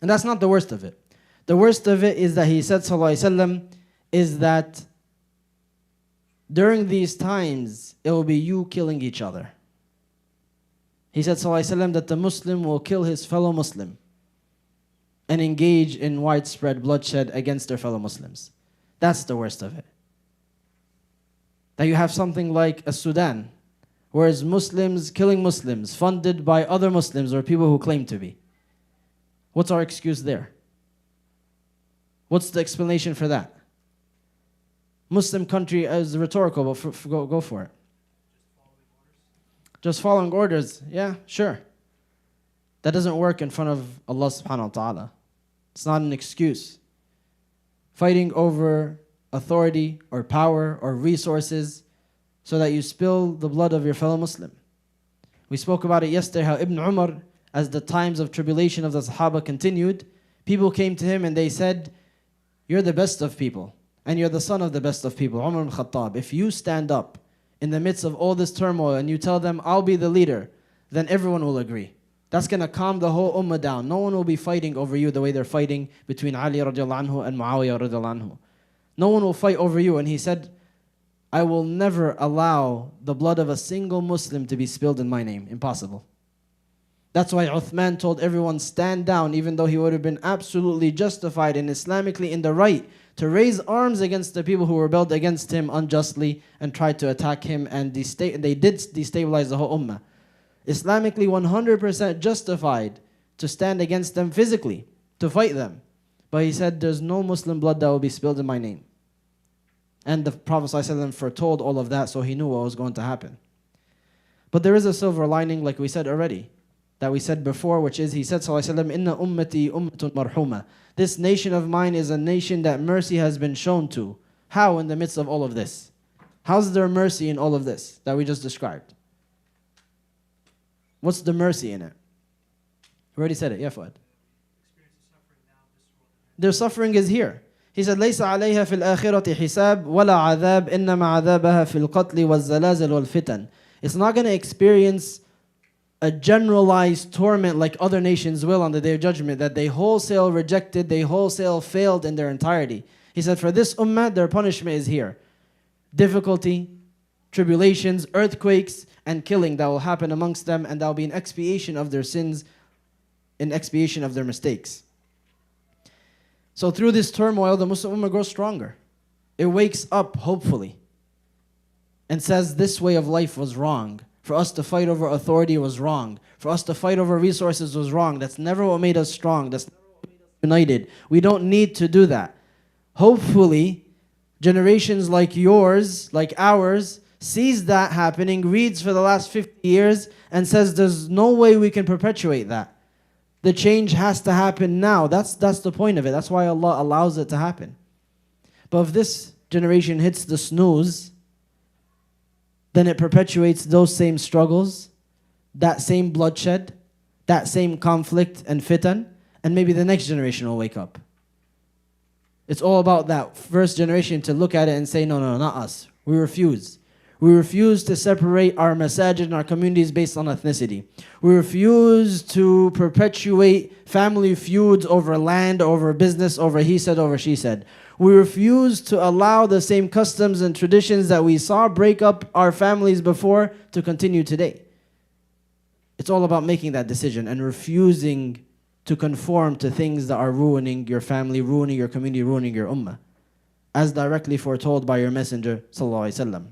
And that's not the worst of it. The worst of it is that he said, sallallahu alaihi wasallam, is that during these times, it will be you killing each other. He said, sallallahu alaihi wasallam, that the Muslim will kill his fellow Muslim and engage in widespread bloodshed against their fellow Muslims. That's the worst of it. That you have something like a Sudan, whereas Muslims killing Muslims, funded by other Muslims or people who claim to be. What's our excuse there? What's the explanation for that? Muslim country is rhetorical, but go for it. Just following orders, yeah, sure. That doesn't work in front of Allah subhanahu wa ta'ala. It's not an excuse. Fighting over authority or power or resources so that you spill the blood of your fellow Muslim. We spoke about it yesterday, how Ibn Umar, as the times of tribulation of the Sahaba continued, people came to him and they said, you're the best of people and you're the son of the best of people, Umar ibn Khattab. If you stand up in the midst of all this turmoil and you tell them, I'll be the leader, then everyone will agree. That's going to calm the whole ummah down. No one will be fighting over you the way they're fighting between Ali radiallahu anhu and Muawiyah radiallahu anhu. No one will fight over you. And he said, I will never allow the blood of a single Muslim to be spilled in my name. Impossible. That's why Uthman told everyone, stand down, even though he would have been absolutely justified and Islamically in the right to raise arms against the people who rebelled against him unjustly and tried to attack him, and they did destabilize the whole ummah. Islamically 100% justified to stand against them physically, to fight them. But he said, there's no Muslim blood that will be spilled in my name. And the Prophet ﷺ foretold all of that, so he knew what was going to happen. But there is a silver lining, like we said already, that we said before, which is, he said, ﷺ, Inna ummati ummatun marhuma. This nation of mine is a nation that mercy has been shown to. How in the midst of all of this? How's there mercy in all of this that we just described? What's the mercy in it? We already said it, yeah, Fuad. Their suffering is here. He said, لَيْسَ عَلَيْهَا فِي الْآخِرَةِ حِسَابٌ وَلَا عَذَابٌ إِنَّمَا عَذَابَهَا فِي الْقَتْلِ وَالزَّلَازِلِ وَالْفِتَنِ. It's not going to experience a generalized torment like other nations will on the Day of Judgment, that they wholesale rejected, they wholesale failed in their entirety. He said, for this ummah, their punishment is here. Difficulty, tribulations, earthquakes, and killing that will happen amongst them, and that will be an expiation of their sins, an expiation of their mistakes. So through this turmoil, the Muslim ummah grows stronger. It wakes up, hopefully, and says this way of life was wrong. For us to fight over authority was wrong. For us to fight over resources was wrong. That's never what made us strong. That's never what made us united. We don't need to do that. Hopefully, generations like yours, like ours, sees that happening, reads for the last 50 years, and says there's no way we can perpetuate that. The change has to happen now. That's the point of it. That's why Allah allows it to happen. But if this generation hits the snooze, then it perpetuates those same struggles, that same bloodshed, that same conflict and fitan, and maybe the next generation will wake up. It's all about that first generation to look at it and say, no, not us. We refuse. We refuse to separate our masajid and our communities based on ethnicity. We refuse to perpetuate family feuds over land, over business, over he said, over she said. We refuse to allow the same customs and traditions that we saw break up our families before to continue today. It's all about making that decision and refusing to conform to things that are ruining your family, ruining your community, ruining your ummah, as directly foretold by your Messenger sallallahu alaihi wasallam.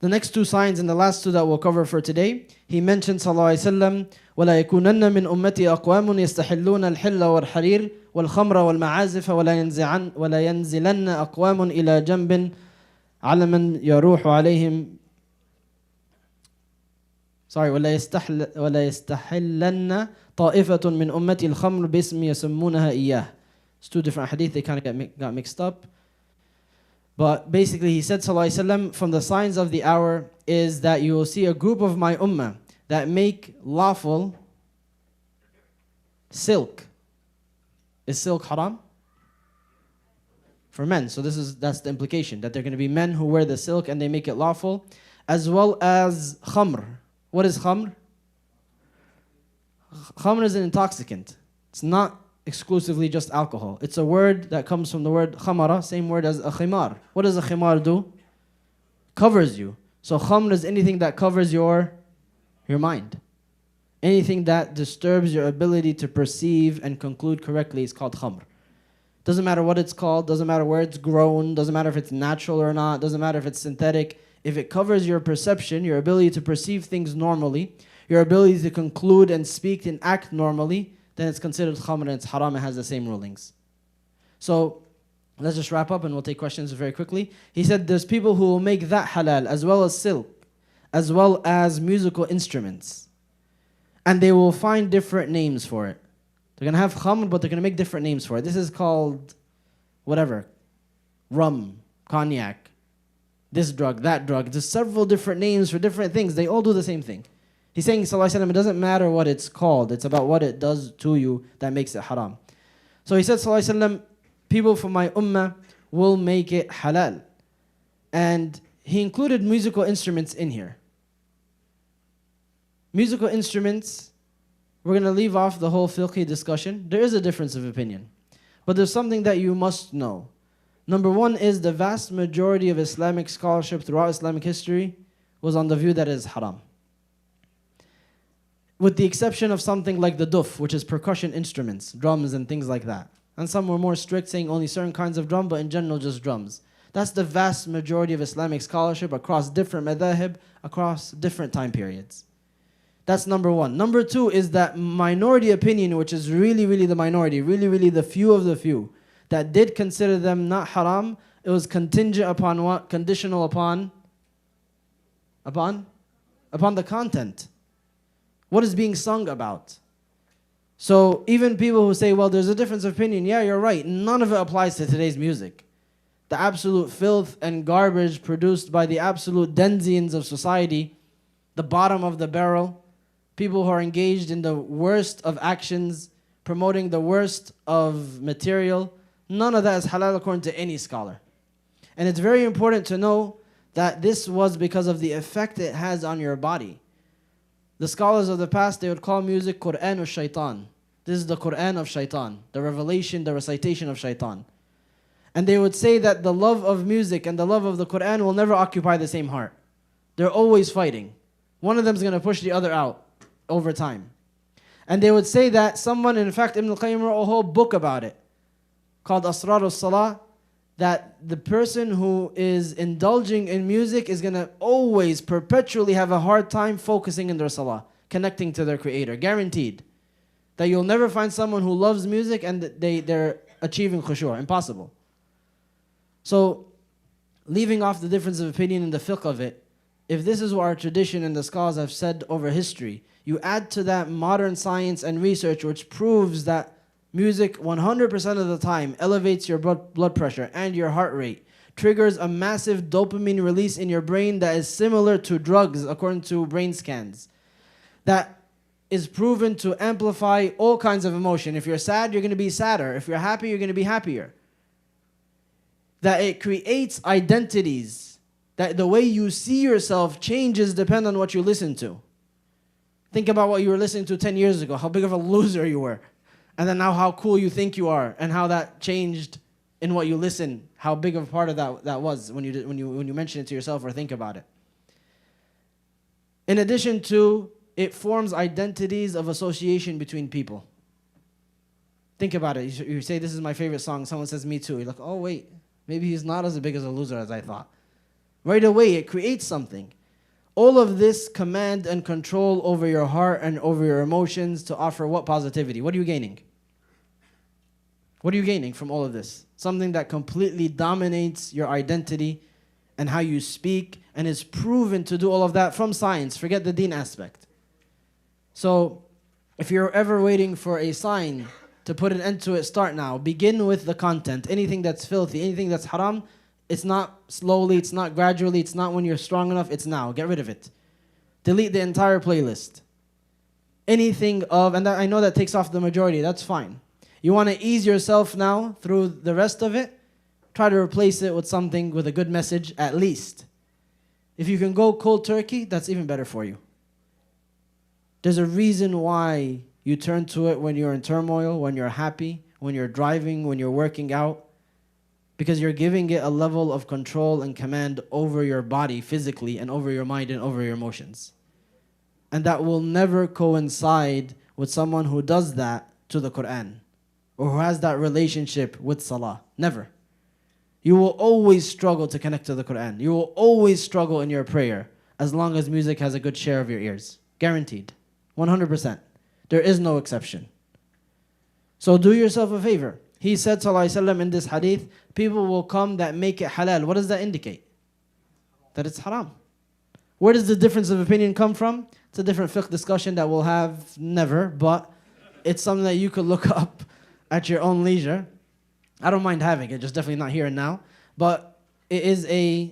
The next two signs and the last two that we'll cover for today, he mentioned sallallahu alaihi wasallam, وَلَا يَكُونَنَّ مِنْ أُمَّتِي أَقْوَامٌ يَسْتَحِلُّونَ الْحِلَّ وَالْحَرِيرَ وَالْخَمْرَ وَالْمَعَازِفَ وَلَا يَنْزِلَنَّ أَقْوَامٌ إِلَى جَنْبٍ على من يروح عليهم ولا يستحلن طائفة من أمتي الخمر باسم يسمونها إياه. It's two different hadith, they kind of got mixed up. But basically he said sallallahu alaihi wasallam, from the signs of the hour is that you will see a group of my ummah that make lawful silk. Is silk haram? For men. So that's the implication, that they're going to be men who wear the silk and they make it lawful, as well as khamr. What is khamr? Khamr is an intoxicant. It's not exclusively just alcohol. It's a word that comes from the word khamara, same word as a khimar. What does a khimar do? Covers you. So khamr is anything that covers your mind. Anything that disturbs your ability to perceive and conclude correctly is called khamr. Doesn't matter what it's called, doesn't matter where it's grown, doesn't matter if it's natural or not, doesn't matter if it's synthetic. If it covers your perception, your ability to perceive things normally, your ability to conclude and speak and act normally, then it's considered khamr and it's haram and has the same rulings. So let's just wrap up and we'll take questions very quickly. He said there's people who will make that halal as well as silk, as well as musical instruments. And they will find different names for it. They're going to have khamr, but they're going to make different names for it. This is called whatever, rum, cognac, this drug, that drug. There's several different names for different things. They all do the same thing. He's saying, sallallahu alaihi wasallam, it doesn't matter what it's called. It's about what it does to you that makes it haram. So he said, sallallahu alaihi wasallam, people from my ummah will make it halal. And he included musical instruments in here. Musical instruments, we're going to leave off the whole fiqhi discussion. There is a difference of opinion. But there's something that you must know. Number one is the vast majority of Islamic scholarship throughout Islamic history was on the view that it is haram. With the exception of something like the duf, which is percussion instruments, drums and things like that. And some were more strict, saying only certain kinds of drum, but in general just drums. That's the vast majority of Islamic scholarship across different madhahib, across different time periods. That's number one. Number two is that minority opinion, which is really, really the minority, really, really the few of the few, that did consider them not haram. It was contingent upon what? Conditional upon the content. What is being sung about? So even people who say, well, there's a difference of opinion. Yeah, you're right. None of it applies to today's music. The absolute filth and garbage produced by the absolute denzians of society, the bottom of the barrel, people who are engaged in the worst of actions, promoting the worst of material, none of that is halal according to any scholar. And it's very important to know that this was because of the effect it has on your body. The scholars of the past, they would call music Qur'an of shaitan. This is the Qur'an of shaitan, the revelation, the recitation of shaitan. And they would say that the love of music and the love of the Qur'an will never occupy the same heart. They're always fighting. One of them is going to push the other out over time. And they would say that someone, in fact, Ibn al-Qayyim wrote a whole book about it called Asrar al-Salah, that the person who is indulging in music is going to always, perpetually have a hard time focusing in their salah, connecting to their creator, guaranteed. That you'll never find someone who loves music and they're achieving khushu', impossible. So, leaving off the difference of opinion in the fiqh of it, if this is what our tradition and the scholars have said over history, you add to that modern science and research which proves that music 100% of the time elevates your blood pressure and your heart rate, triggers a massive dopamine release in your brain that is similar to drugs according to brain scans. That is proven to amplify all kinds of emotion. If you're sad, you're going to be sadder. If you're happy, you're going to be happier. That it creates identities. That the way you see yourself changes depending on what you listen to. Think about what you were listening to 10 years ago, how big of a loser you were. And then now how cool you think you are, and how that changed in what you listen, how big of a part of that was when you mention it to yourself or think about it. In addition to, it forms identities of association between people. Think about it. You say, this is my favorite song. Someone says, me too. You're like, oh, wait. Maybe he's not as big as a loser as I thought. Right away, it creates something. All of this command and control over your heart and over your emotions to offer what positivity? What are you gaining? What are you gaining from all of this? Something that completely dominates your identity and how you speak and is proven to do all of that from science. Forget the deen aspect. So, if you're ever waiting for a sign to put an end to it, start now. Begin with the content. Anything that's filthy, anything that's haram, it's not slowly, it's not gradually, it's not when you're strong enough, it's now. Get rid of it. Delete the entire playlist. Anything of, and that, I know that takes off the majority, that's fine. You want to ease yourself now through the rest of it, try to replace it with something with a good message at least. If you can go cold turkey, that's even better for you. There's a reason why you turn to it when you're in turmoil, when you're happy, when you're driving, when you're working out. Because you're giving it a level of control and command over your body physically and over your mind and over your emotions. And that will never coincide with someone who does that to the Quran or who has that relationship with Salah. Never. You will always struggle to connect to the Quran. You will always struggle in your prayer as long as music has a good share of your ears. Guaranteed. 100%. There is no exception. So do yourself a favor. He said, sallallahu alaihi wasallam, in this hadith, people will come that make it halal. What does that indicate? That it's haram. Where does the difference of opinion come from? It's a different fiqh discussion that we'll have never, but it's something that you could look up at your own leisure. I don't mind having it, just definitely not here and now. But it is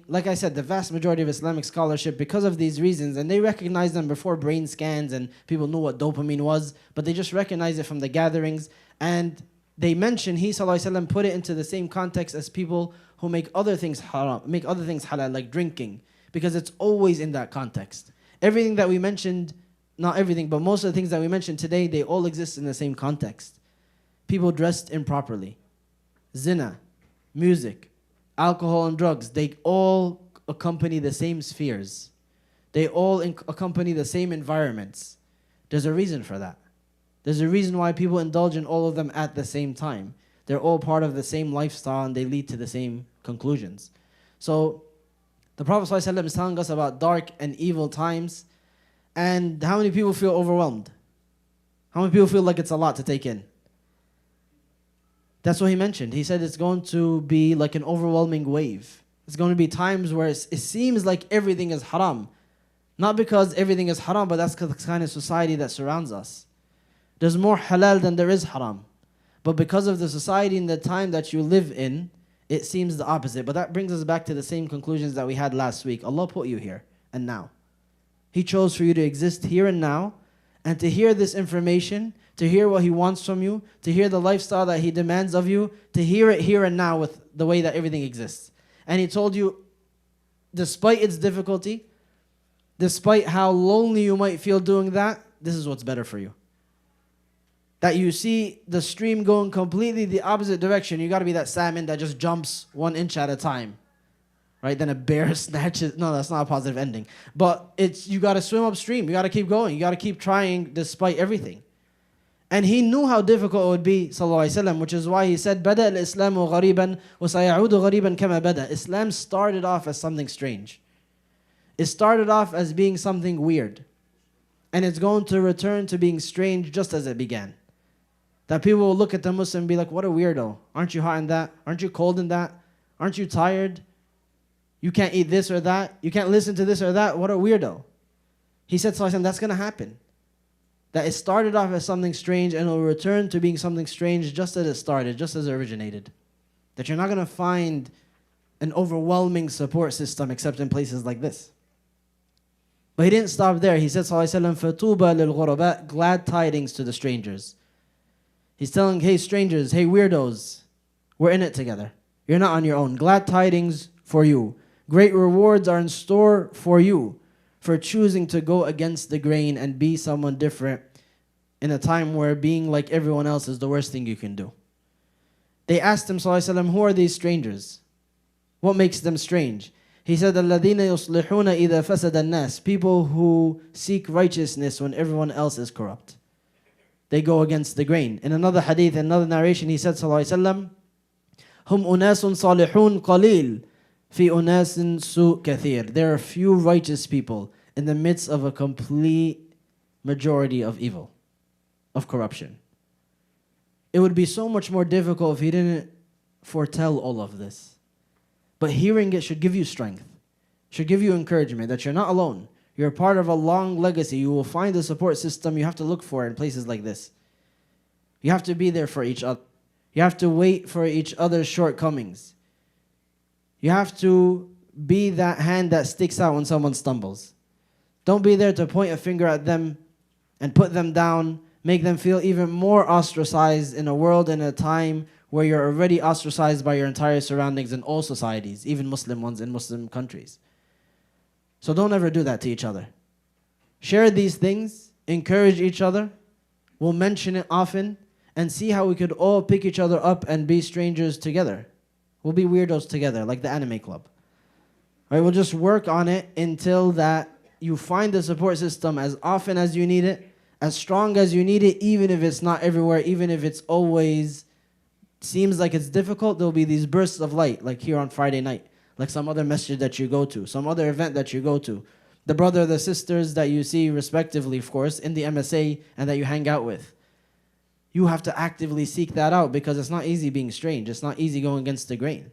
like I said, the vast majority of Islamic scholarship, because of these reasons, and they recognize them before brain scans and people knew what dopamine was, but they just recognize it from the gatherings. And they mention, he sallallahu alaihi wasallam put it into the same context as people who make other things haram, make other things halal, like drinking, because it's always in that context. Everything that we mentioned, not everything, but most of the things that we mentioned today, they all exist in the same context. People dressed improperly, zina, music, alcohol and drugs, they all accompany the same spheres. They all accompany the same environments. There's a reason for that. There's a reason why people indulge in all of them at the same time. They're all part of the same lifestyle and they lead to the same conclusions. So the Prophet ﷺ is telling us about dark and evil times, and how many people feel overwhelmed? How many people feel like it's a lot to take in? That's what he mentioned. He said it's going to be like an overwhelming wave. It's going to be times where it seems like everything is haram. Not because everything is haram, but that's the kind of society that surrounds us. There's more halal than there is haram. But because of the society and the time that you live in, it seems the opposite. But that brings us back to the same conclusions that we had last week. Allah put you here and now. He chose for you to exist here and now, and to hear this information, to hear what He wants from you, to hear the lifestyle that He demands of you, to hear it here and now with the way that everything exists. And He told you, despite its difficulty, despite how lonely you might feel doing that, this is what's better for you. That you see the stream going completely the opposite direction. You got to be that salmon that just jumps 1 inch at a time. Right? Then a bear snatches. No, that's not a positive ending. But you got to swim upstream. You got to keep going. You got to keep trying despite everything. And he knew how difficult it would be, sallallahu alaihi wasallam, which is why he said, "Bada al-Islamu ghariban wa sayaudu ghariban kama bada." Islam started off as something strange. It started off as being something weird. And it's going to return to being strange just as it began. That people will look at the Muslim and be like, what a weirdo. Aren't you hot in that? Aren't you cold in that? Aren't you tired? You can't eat this or that. You can't listen to this or that. What a weirdo. He said, sallallahu alaihi wasallam, that's going to happen. That it started off as something strange and it will return to being something strange just as it started, just as it originated. That you're not going to find an overwhelming support system except in places like this. But he didn't stop there. He said, sallallahu alaihi wasallam, فَتُوبَى لِلْغُرَبَاءِ, glad tidings to the strangers. He's telling, hey strangers, hey weirdos, we're in it together. You're not on your own. Glad tidings for you. Great rewards are in store for you for choosing to go against the grain and be someone different in a time where being like everyone else is the worst thing you can do. They asked him, sallallahu alaihi wasallam, who are these strangers? What makes them strange? He said, الَّذِينَ يُصْلِحُونَ إِذَا فَسَدَ النَّاسِ, people who seek righteousness when everyone else is corrupt. They go against the grain. In another hadith, another narration, he said, sallallahu alaihi wasallam, هُمْ أُنَاسٌ صَالِحُونَ قَلِيلٌ في أناس سوء كثير. There are few righteous people in the midst of a complete majority of evil, of corruption. It would be so much more difficult if he didn't foretell all of this. But hearing it should give you strength, should give you encouragement that you're not alone. You're part of a long legacy. You will find a support system you have to look for in places like this. You have to be there for each other. You have to wait for each other's shortcomings. You have to be that hand that sticks out when someone stumbles. Don't be there to point a finger at them and put them down, make them feel even more ostracized in a world and a time where you're already ostracized by your entire surroundings in all societies, even Muslim ones in Muslim countries. So don't ever do that to each other. Share these things, encourage each other. We'll mention it often and see how we could all pick each other up and be strangers together. We'll be weirdos together, like the anime club. All right, we'll just work on it until that you find the support system as often as you need it, as strong as you need it, even if it's not everywhere, even if it's always seems like it's difficult. There'll be these bursts of light, like here on Friday night, like some other masjid that you go to, some other event that you go to, the brother, the sisters that you see respectively, of course, in the MSA and that you hang out with. You have to actively seek that out because it's not easy being strange. It's not easy going against the grain.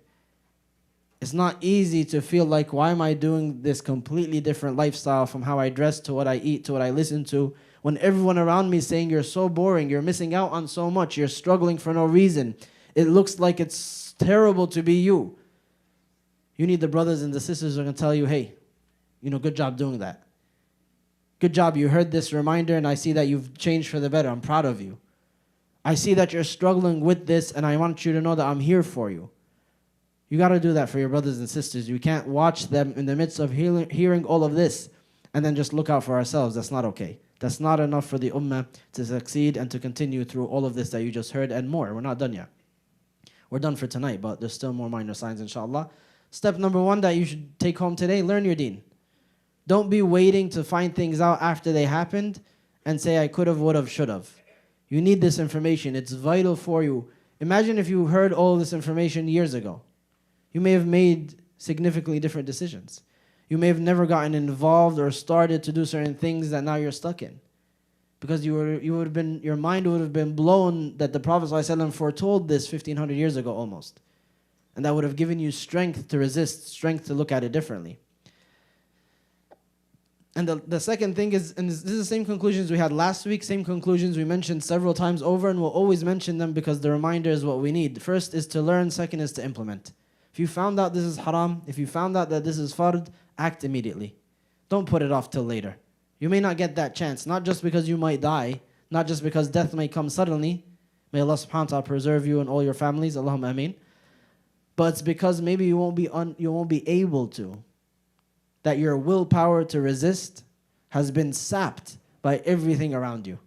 It's not easy to feel like, why am I doing this completely different lifestyle from how I dress to what I eat to what I listen to, when everyone around me is saying you're so boring, you're missing out on so much, you're struggling for no reason. It looks like it's terrible to be you. You need the brothers and the sisters who are going to tell you, hey, good job doing that. Good job, you heard this reminder and I see that you've changed for the better. I'm proud of you. I see that you're struggling with this and I want you to know that I'm here for you. You got to do that for your brothers and sisters. You can't watch them in the midst of hearing all of this and then just look out for ourselves. That's not okay. That's not enough for the ummah to succeed and to continue through all of this that you just heard and more. We're not done yet. We're done for tonight, but there's still more minor signs, inshallah. Step number 1 that you should take home today, learn your deen. Don't be waiting to find things out after they happened and say, I could have, would have, should have. You need this information. It's vital for you. Imagine if you heard all this information years ago. You may have made significantly different decisions. You may have never gotten involved or started to do certain things that now you're stuck in. Because your mind would have been blown that the Prophet ﷺ foretold this 1500 years ago almost. And that would have given you strength to resist, strength to look at it differently. And the second thing is, and this is the same conclusions we had last week, same conclusions we mentioned several times over, and we'll always mention them because the reminder is what we need. First is to learn, second is to implement. If you found out this is haram, if you found out that this is fard, act immediately. Don't put it off till later. You may not get that chance, not just because you might die, not just because death may come suddenly. May Allah subhanahu wa ta'ala preserve you and all your families, Allahumma ameen. But it's because maybe you won't be able to. That your willpower to resist has been sapped by everything around you.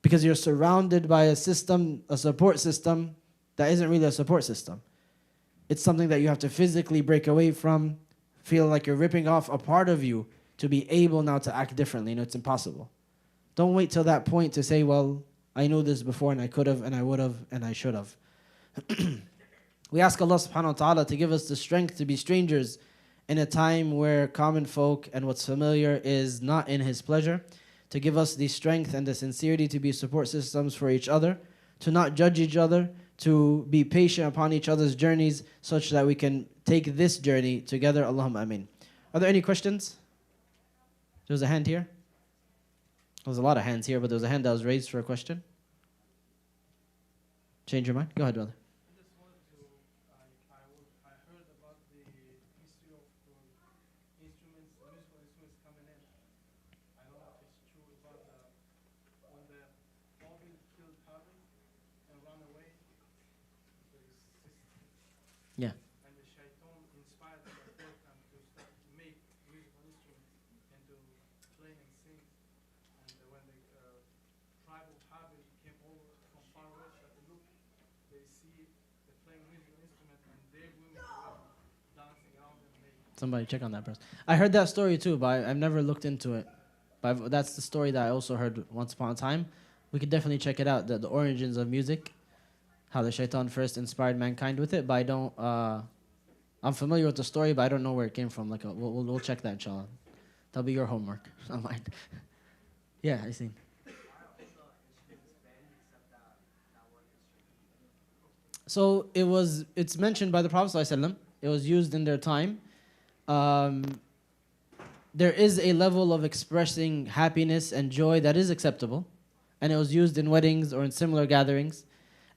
Because you're surrounded by a system, a support system, that isn't really a support system. It's something that you have to physically break away from, feel like you're ripping off a part of you to be able now to act differently. It's impossible. Don't wait till that point to say, well, I knew this before and I could have and I would have and I should have. We ask Allah subhanahu wa ta'ala to give us the strength to be strangers in a time where common folk and what's familiar is not in His pleasure, to give us the strength and the sincerity to be support systems for each other, to not judge each other, to be patient upon each other's journeys such that we can take this journey together. Allahumma ameen. Are there any questions? There's a hand here. There's a lot of hands here, but there was a hand that was raised for a question. Change your mind? Go ahead, brother. Yeah. And the shaitan inspired the Prophet to start to make musical instruments and to play and sing. And when the tribe of Habil came over from far west at the look, they see the playing musical instrument and their women were dancing around and they... Somebody check on that person. I heard that story too, but I've never looked into it. But that's the story that I also heard once upon a time. We could definitely check it out, the origins of music. How the shaitan first inspired mankind with it, but I don't I'm familiar with the story, but I don't know where it came from. Like, we'll check that, inshallah. That'll be your homework, not mine. Yeah, I see. So it's mentioned by the Prophet ﷺ. It was used in their time. Um, there is a level of expressing happiness and joy that is acceptable, and it was used in weddings or in similar gatherings.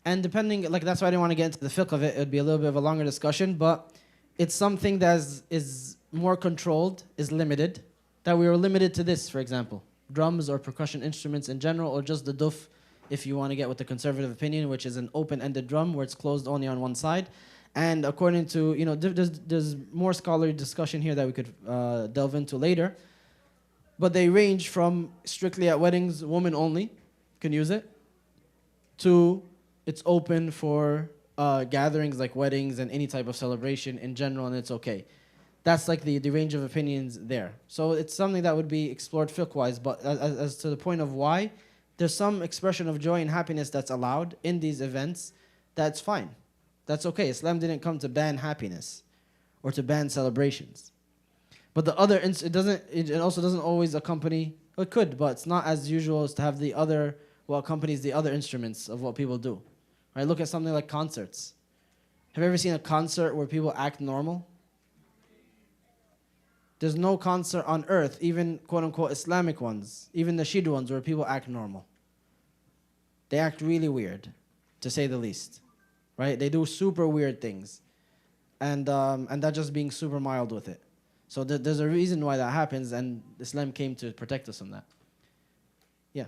And depending, like that's why I didn't want to get into the fiqh of it. It would be a little bit of a longer discussion, but it's something that is more controlled, is limited. That we were limited to this, for example, drums or percussion instruments in general, or just the duf, if you want to get with the conservative opinion, which is an open-ended drum where it's closed only on one side. And according to, there's more scholarly discussion here that we could delve into later. But they range from strictly at weddings, women only can use it, to it's open for gatherings like weddings and any type of celebration in general, and it's okay. That's like the range of opinions there. So it's something that would be explored fiqh-wise, but as to the point of why, there's some expression of joy and happiness that's allowed in these events. That's fine. That's okay. Islam didn't come to ban happiness or to ban celebrations. But the other, it also doesn't always accompany, it could, but it's not as usual as to have what accompanies the other instruments of what people do. Right? Look at something like concerts. Have you ever seen a concert where people act normal? There's no concert on earth, even quote-unquote Islamic ones, even the Shid ones, where people act normal. They act really weird, to say the least. Right? They do super weird things. And that just being super mild with it. So there's a reason why that happens, and Islam came to protect us from that. Yeah.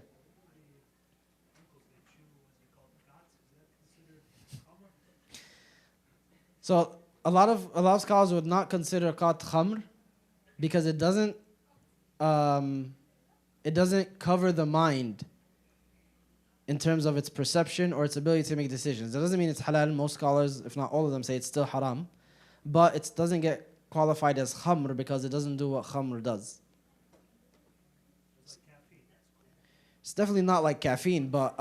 So a lot of scholars would not consider qat khamr because it doesn't cover the mind in terms of its perception or its ability to make decisions. That doesn't mean it's halal. Most scholars, if not all of them, say it's still haram, but it doesn't get qualified as khamr because it doesn't do what khamr does. It's definitely not like caffeine, but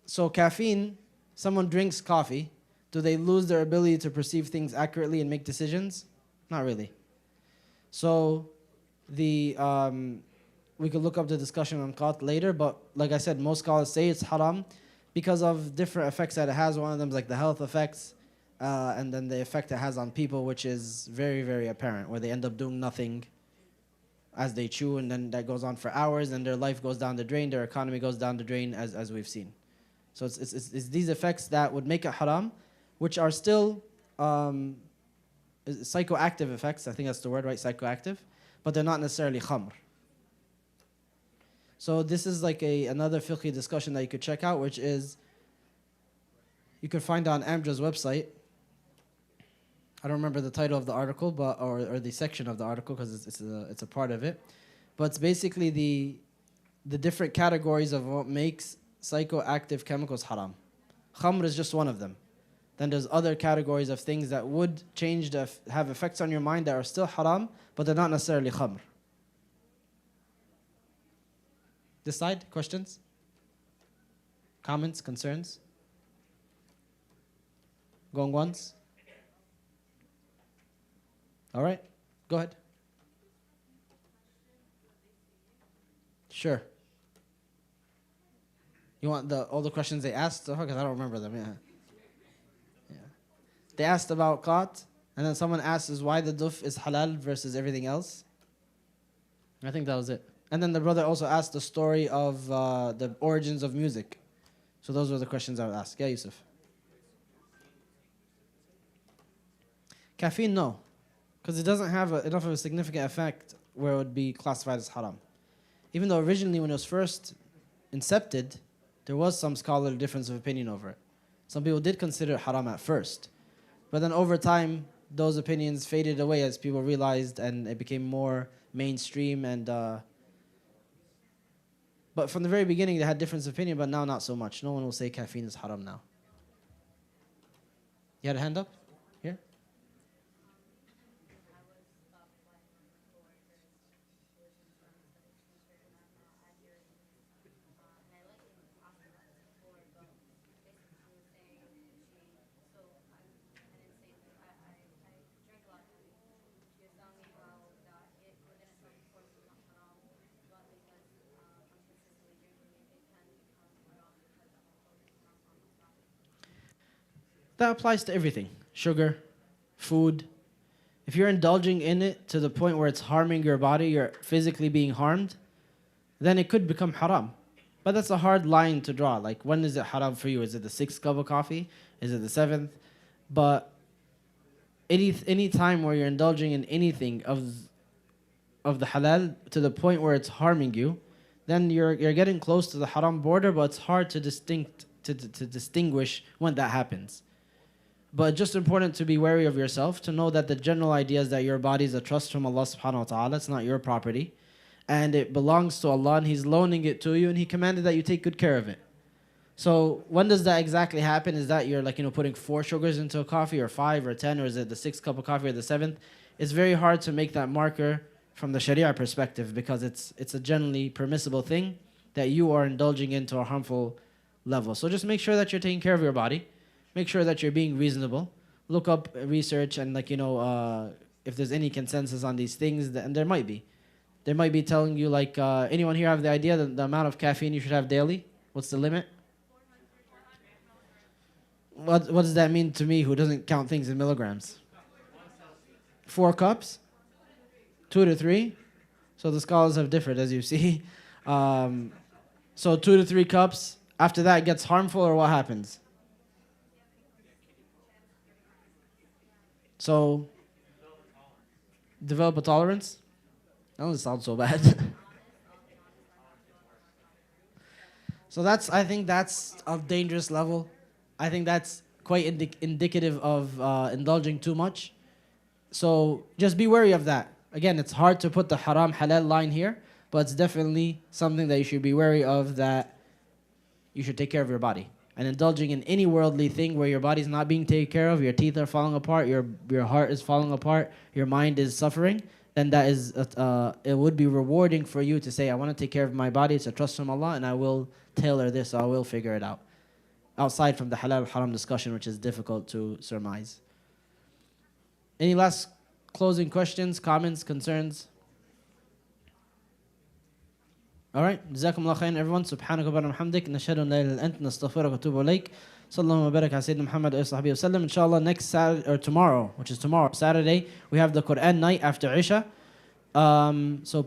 so caffeine, someone drinks coffee, do they lose their ability to perceive things accurately and make decisions? Not really. So we could look up the discussion on qat later, but like I said, most scholars say it's haram because of different effects that it has. One of them is like the health effects, and then the effect it has on people, which is very, very apparent, where they end up doing nothing as they chew, and then that goes on for hours, and their life goes down the drain, their economy goes down the drain, as we've seen. So it's these effects that would make it haram, which are still psychoactive effects. I think that's the word, right? Psychoactive, but they're not necessarily khamr. So this is like another fiqhi discussion that you could check out, which is you could find on Amja's website. I don't remember the title of the article, but or the section of the article because it's a part of it. But it's basically the different categories of what makes psychoactive chemicals haram. Khamr is just one of them. Then there's other categories of things that would have effects on your mind that are still haram, but they're not necessarily khamr. This side, questions? Comments, concerns? Going once? All right, go ahead. Sure. You want all the questions they asked? Because I don't remember them, yeah. They asked about qat, and then someone asked is why the duf is halal versus everything else. I think that was it. And then the brother also asked the story of the origins of music. So those were the questions I would ask. Yeah, Yusuf. Caffeine, no. Because it doesn't have enough of a significant effect where it would be classified as haram. Even though originally when it was first incepted, there was some scholarly difference of opinion over it. Some people did consider it haram at first. But then over time, those opinions faded away as people realized and it became more mainstream and... But from the very beginning, they had difference of opinion, but now not so much. No one will say caffeine is haram now. You had a hand up? Here? That applies to everything. Sugar, food. If you're indulging in it to the point where it's harming your body, you're physically being harmed, then it could become haram. But that's a hard line to draw. Like, when is it haram for you? Is it the 6th cup of coffee? Is it the 7th? But any time where you're indulging in anything of the halal to the point where it's harming you, then you're getting close to the haram border, but it's hard to distinguish when that happens. But just important to be wary of yourself, to know that the general idea is that your body is a trust from Allah subhanahu wa ta'ala. It's not your property. And it belongs to Allah, and He's loaning it to you, and He commanded that you take good care of it. So when does that exactly happen? Is that you're putting 4 sugars into a coffee, or 5 or 10, or is it the 6th cup of coffee or the 7th? It's very hard to make that marker from the Sharia perspective, because it's a generally permissible thing that you are indulging into a harmful level. So just make sure that you're taking care of your body. Make sure that you're being reasonable. Look up research and if there's any consensus on these things, and there might be. They might be telling you anyone here have the idea that the amount of caffeine you should have daily? What's the limit? What does that mean to me who doesn't count things in milligrams? 4 cups? 2 to 3? So the scholars have differed, as you see. So 2 to 3 cups. After that, it gets harmful, or what happens? So, develop a tolerance? That doesn't sound so bad. So I think that's a dangerous level. I think that's quite indicative of indulging too much. So just be wary of that. Again, it's hard to put the haram halal line here, but it's definitely something that you should be wary of, that you should take care of your body. And indulging in any worldly thing where your body's not being taken care of, your teeth are falling apart, your heart is falling apart, your mind is suffering, then that is it would be rewarding for you to say, I want to take care of my body, it's a trust from Allah, and I will tailor this, I will figure it out. Outside from the halal haram discussion, which is difficult to surmise. Any last closing questions, comments, concerns? All right. جزاكم الله خيرا everyone. سبحانك وبحمدك نحمدك نشهد أن لا إله إلا أنت نستغفرك ونتوب إليك. صلى الله وبارك على سيدنا محمد وصحبه وسلم. Inshallah, next Saturday or tomorrow, which is tomorrow, Saturday, we have the Quran night after Isha. So